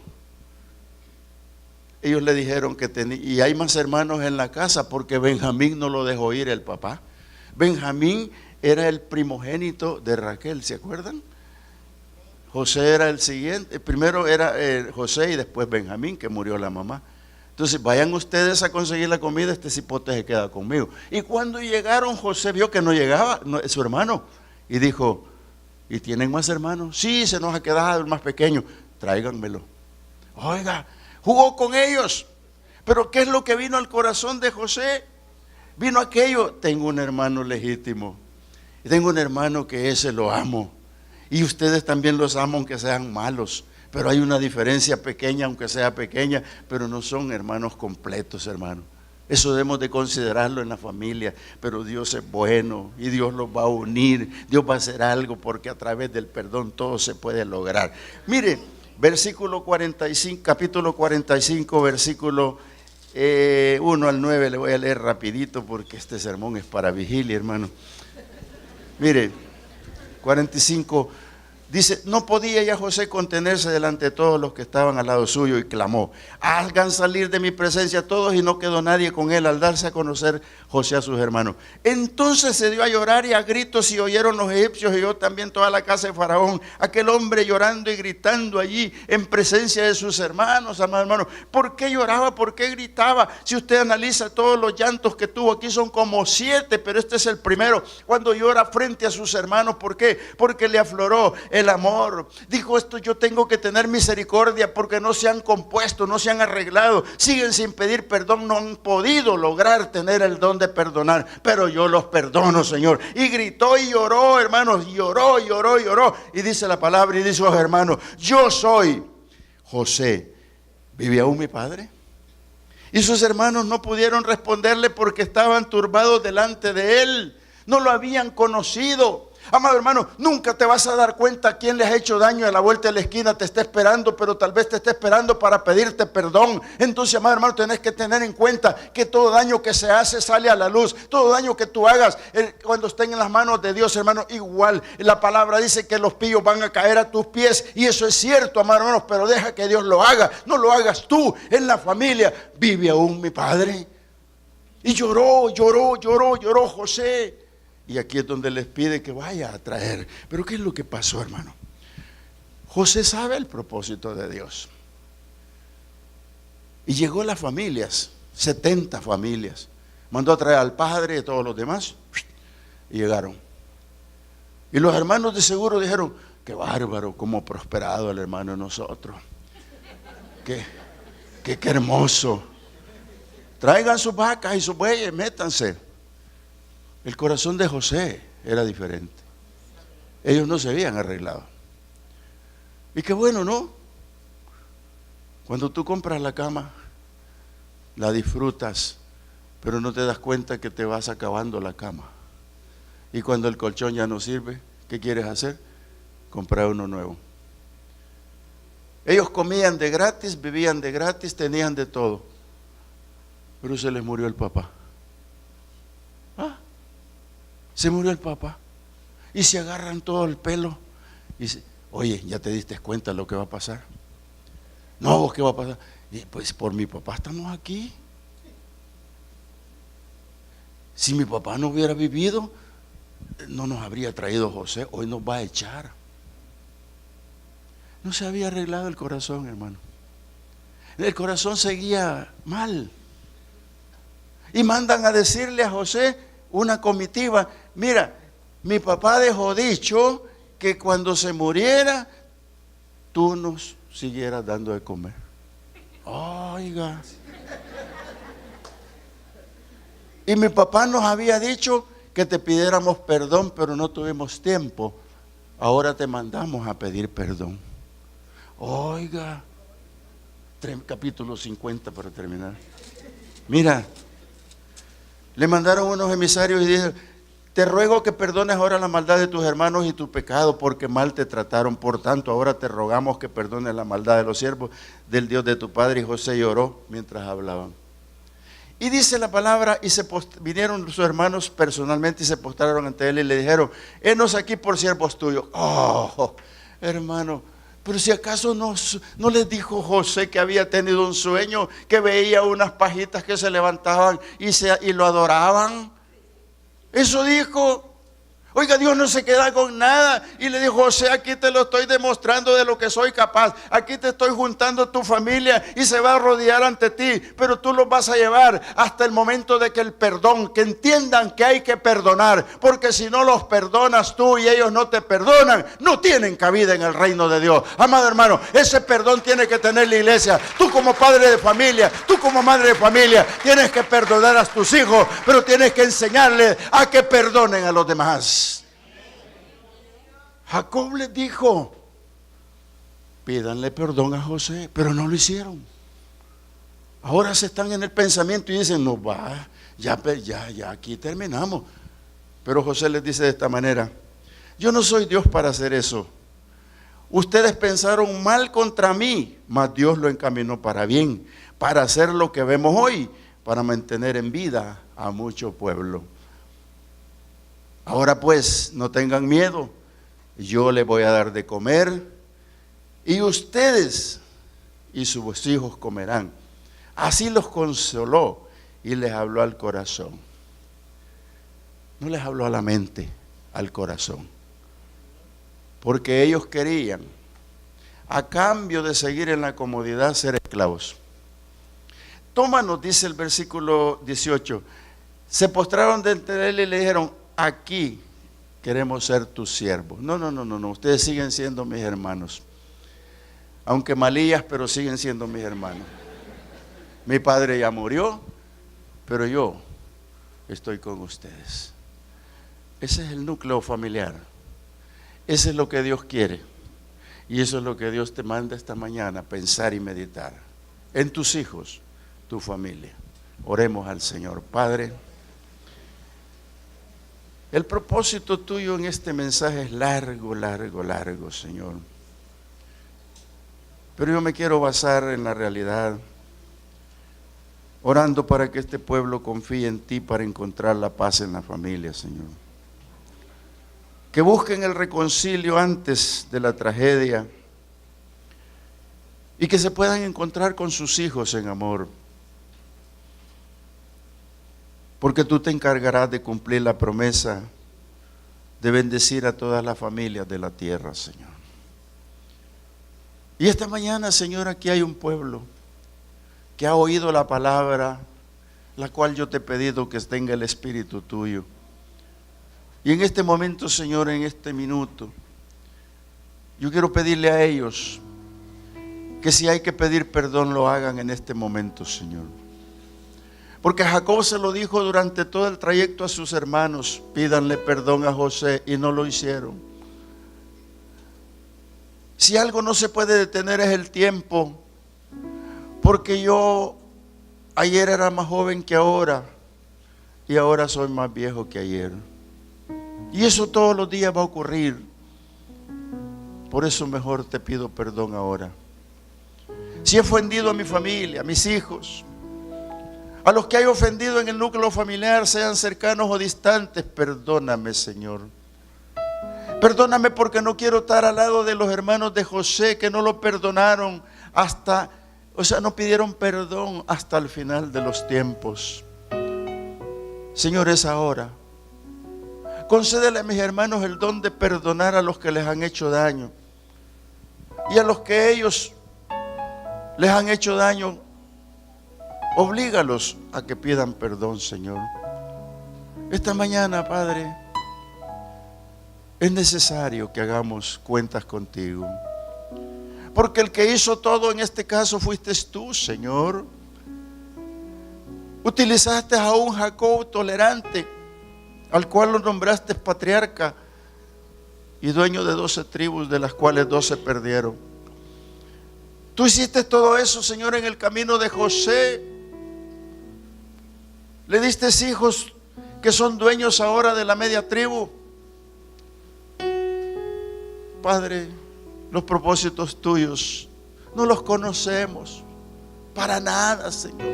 ellos le dijeron que tenía, y hay más hermanos en la casa, porque Benjamín no lo dejó ir el papá. Benjamín era el primogénito de Raquel, ¿se acuerdan? José era el siguiente, primero era José y después Benjamín, que murió la mamá. Entonces vayan ustedes a conseguir la comida, este cipote se queda conmigo. Y cuando llegaron, José vio que no llegaba su hermano, y dijo, ¿y tienen más hermanos? Sí, se nos ha quedado el más pequeño, tráiganmelo. Oiga, jugó con ellos, pero ¿qué es lo que vino al corazón de José? Vino aquello, tengo un hermano legítimo, y tengo un hermano que ese lo amo, y ustedes también los amo aunque sean malos, pero hay una diferencia pequeña, aunque sea pequeña, pero no son hermanos completos, hermano. Eso debemos de considerarlo en la familia, pero Dios es bueno y Dios los va a unir, Dios va a hacer algo, porque a través del perdón todo se puede lograr. Mire, versículo 45, capítulo 45, versículo 1 al 9, le voy a leer rapidito porque este sermón es para vigilia, hermano. Mire, 45, dice, no podía ya José contenerse delante de todos los que estaban al lado suyo, y clamó, hagan salir de mi presencia todos, y no quedó nadie con él al darse a conocer José a sus hermanos. Entonces se dio a llorar y a gritos, y oyeron los egipcios y yo también toda la casa de Faraón, aquel hombre llorando y gritando allí en presencia de sus hermanos. Amado hermano, ¿por qué lloraba? ¿Por qué gritaba? Si usted analiza todos los llantos que tuvo aquí, son como 7, pero este es el primero, cuando llora frente a sus hermanos. ¿Por qué? Porque le afloró el amor. Dijo, esto yo tengo que tener misericordia, porque no se han compuesto, no se han arreglado, siguen sin pedir perdón, no han podido lograr tener el don de perdonar, pero yo los perdono, Señor. Y gritó y lloró, hermanos, lloró, y dice la palabra, y dice a los hermanos, yo soy José, ¿vive aún mi padre? Y sus hermanos no pudieron responderle porque estaban turbados delante de él, no lo habían conocido. Amado hermano, nunca te vas a dar cuenta a quién le has hecho daño. A la vuelta de la esquina te está esperando, pero tal vez te esté esperando para pedirte perdón. Entonces, amado hermano, tenés que tener en cuenta que todo daño que se hace sale a la luz. Todo daño que tú hagas, cuando estén en las manos de Dios, hermano, igual. La palabra dice que los pillos van a caer a tus pies, y eso es cierto, amado hermano, pero deja que Dios lo haga. No lo hagas tú en la familia. ¿Vive aún mi padre? Y lloró José. Y aquí es donde les pide que vaya a traer. Pero ¿qué es lo que pasó, hermano? José sabe el propósito de Dios. Y llegó las familias, 70 familias. Mandó a traer al padre y a todos los demás. Y llegaron. Y los hermanos de seguro dijeron, qué bárbaro, cómo prosperado el hermano de nosotros. Qué hermoso. Traigan sus vacas y sus bueyes, métanse. El corazón de José era diferente. Ellos no se habían arreglado. Y qué bueno, ¿no? Cuando tú compras la cama, la disfrutas, pero no te das cuenta que te vas acabando la cama. Y cuando el colchón ya no sirve, ¿qué quieres hacer? Comprar uno nuevo. Ellos comían de gratis, vivían de gratis, tenían de todo. Pero se les murió el papá. Se murió el papá. Y se agarran todo el pelo. Y se, oye, ¿ya te diste cuenta de lo que va a pasar? No, ¿qué va a pasar? Y pues por mi papá estamos aquí. Si mi papá no hubiera vivido, no nos habría traído José, hoy nos va a echar. No se había arreglado el corazón, hermano. El corazón seguía mal. Y mandan a decirle a José, una comitiva, mira, mi papá dejó dicho que cuando se muriera, tú nos siguieras dando de comer. Oiga. Y mi papá nos había dicho que te pidiéramos perdón, pero no tuvimos tiempo. Ahora te mandamos a pedir perdón. Oiga, capítulo 50 para terminar. Mira, le mandaron unos emisarios y dijeron, te ruego que perdones ahora la maldad de tus hermanos y tu pecado, porque mal te trataron. Por tanto, ahora te rogamos que perdones la maldad de los siervos del Dios de tu padre. Y José lloró mientras hablaban. Y dice la palabra, y vinieron sus hermanos personalmente y se postraron ante él y le dijeron, henos aquí por siervos tuyos. Oh, hermano, pero si acaso no les dijo José que había tenido un sueño, que veía unas pajitas que se levantaban y lo adoraban. Eso dijo. Oiga, Dios no se queda con nada. Y le dijo, José, aquí te lo estoy demostrando de lo que soy capaz. Aquí te estoy juntando a tu familia y se va a rodear ante ti. Pero tú los vas a llevar hasta el momento de que el perdón, que entiendan que hay que perdonar. Porque si no los perdonas tú y ellos no te perdonan, no tienen cabida en el reino de Dios. Amado hermano, ese perdón tiene que tener la iglesia. Tú como padre de familia, tú como madre de familia, tienes que perdonar a tus hijos, pero tienes que enseñarles a que perdonen a los demás. Jacob les dijo, pídanle perdón a José, pero no lo hicieron. Ahora se están en el pensamiento y dicen, no va, ya aquí terminamos. Pero José les dice de esta manera, yo no soy Dios para hacer eso. Ustedes pensaron mal contra mí, mas Dios lo encaminó para bien, para hacer lo que vemos hoy, para mantener en vida a mucho pueblo. Ahora pues, no tengan miedo. Yo les voy a dar de comer y ustedes y sus hijos comerán. Así los consoló y les habló al corazón. No les habló a la mente, al corazón. Porque ellos querían, a cambio de seguir en la comodidad, ser esclavos. Tómanos, dice el versículo 18, se postraron delante de él y le dijeron, aquí queremos ser tus siervos. No, ustedes siguen siendo mis hermanos. Aunque malillas, pero siguen siendo mis hermanos. Mi padre ya murió, pero yo estoy con ustedes. Ese es el núcleo familiar. Ese es lo que Dios quiere. Y eso es lo que Dios te manda esta mañana, pensar y meditar. En tus hijos, tu familia. Oremos al Señor. Padre, el propósito tuyo en este mensaje es largo, Señor. Pero yo me quiero basar en la realidad, orando para que este pueblo confíe en ti para encontrar la paz en la familia, Señor. Que busquen el reconcilio antes de la tragedia y que se puedan encontrar con sus hijos en amor. Porque tú te encargarás de cumplir la promesa de bendecir a todas las familias de la tierra, Señor. Y esta mañana, Señor, aquí hay un pueblo que ha oído la palabra, la cual yo te he pedido que tenga el Espíritu tuyo. Y en este momento, Señor, en este minuto, yo quiero pedirle a ellos que si hay que pedir perdón, lo hagan en este momento, Señor. Porque Jacob se lo dijo durante todo el trayecto a sus hermanos, pídanle perdón a José, y no lo hicieron. Si algo no se puede detener es el tiempo, porque yo ayer era más joven que ahora, y ahora soy más viejo que ayer. Y eso todos los días va a ocurrir. Por eso mejor te pido perdón ahora. Si he ofendido a mi familia, a mis hijos, a los que hay ofendido en el núcleo familiar, sean cercanos o distantes, perdóname, Señor. Perdóname porque no quiero estar al lado de los hermanos de José que no lo perdonaron no pidieron perdón hasta el final de los tiempos. Señor, es ahora. Concédele a mis hermanos el don de perdonar a los que les han hecho daño. Y a los que ellos les han hecho daño, oblígalos a que pidan perdón, Señor. Esta mañana, Padre, es necesario que hagamos cuentas contigo. Porque el que hizo todo en este caso fuiste tú, Señor. Utilizaste a un Jacob tolerante, al cual lo nombraste patriarca y dueño de 12 tribus, de las cuales 12 perdieron. Tú hiciste todo eso, Señor, en el camino de José. Le diste hijos que son dueños ahora de la media tribu. Padre, los propósitos tuyos no los conocemos para nada, Señor.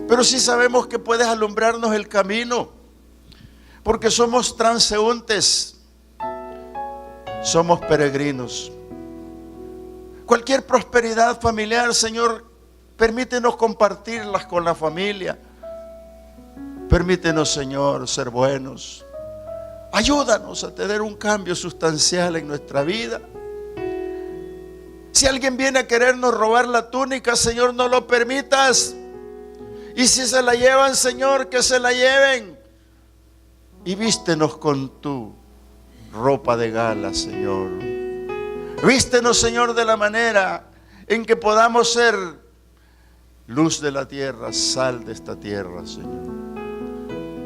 Pero sí sabemos que puedes alumbrarnos el camino, porque somos transeúntes, somos peregrinos. Cualquier prosperidad familiar, Señor, permítenos compartirlas con la familia. Permítenos, Señor, ser buenos. Ayúdanos a tener un cambio sustancial en nuestra vida. Si alguien viene a querernos robar la túnica, Señor, no lo permitas. Y si se la llevan, Señor, que se la lleven. Y vístenos con tu ropa de gala, Señor. Vístenos, Señor, de la manera en que podamos ser luz de la tierra, sal de esta tierra, Señor.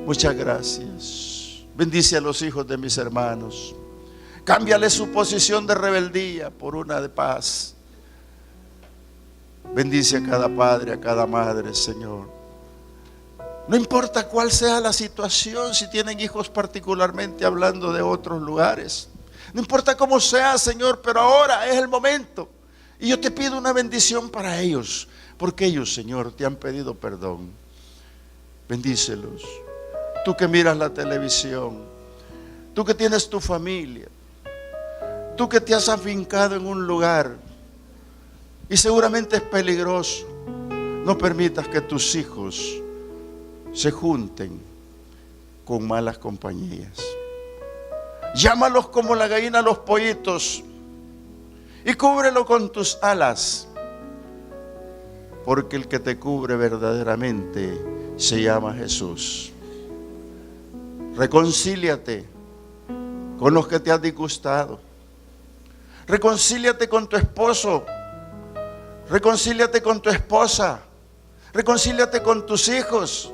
Muchas gracias. Bendice a los hijos de mis hermanos. Cámbiale su posición de rebeldía por una de paz. Bendice a cada padre, a cada madre, Señor. No importa cuál sea la situación, si tienen hijos particularmente hablando de otros lugares. No importa cómo sea, Señor, pero ahora es el momento. Y yo te pido una bendición para ellos, porque ellos, Señor, te han pedido perdón. Bendícelos. Tú que miras la televisión, tú que tienes tu familia, tú que te has afincado en un lugar y seguramente es peligroso, no permitas que tus hijos se junten con malas compañías. Llámalos como la gallina a los pollitos y cúbrelo con tus alas, porque el que te cubre verdaderamente se llama Jesús. Reconcíliate con los que te han disgustado. Reconcíliate con tu esposo. Reconcíliate con tu esposa. Reconcíliate con tus hijos.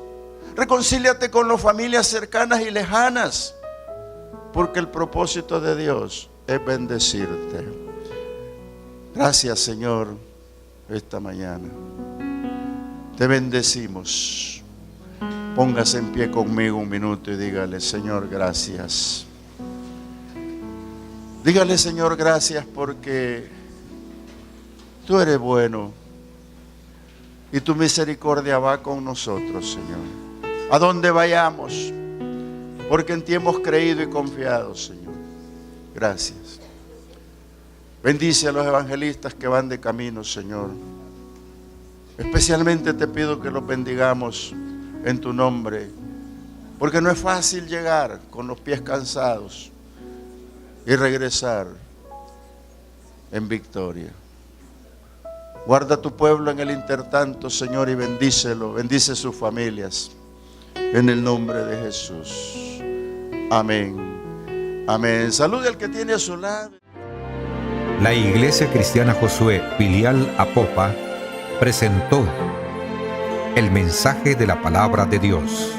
Reconcíliate con las familias cercanas y lejanas. Porque el propósito de Dios es bendecirte. Gracias, Señor, esta mañana. Te bendecimos. Póngase en pie conmigo un minuto y dígale: Señor, gracias. Dígale: Señor, gracias porque tú eres bueno y tu misericordia va con nosotros, Señor. A donde vayamos, porque en ti hemos creído y confiado, Señor. Gracias. Bendice a los evangelistas que van de camino, Señor. Especialmente te pido que los bendigamos en tu nombre, porque no es fácil llegar con los pies cansados y regresar en victoria. Guarda tu pueblo en el intertanto, Señor, y bendícelo, bendice sus familias, en el nombre de Jesús. Amén. Amén. Salude al que tiene a su lado. La Iglesia Cristiana Josué, filial Apopa, presentó el mensaje de la palabra de Dios.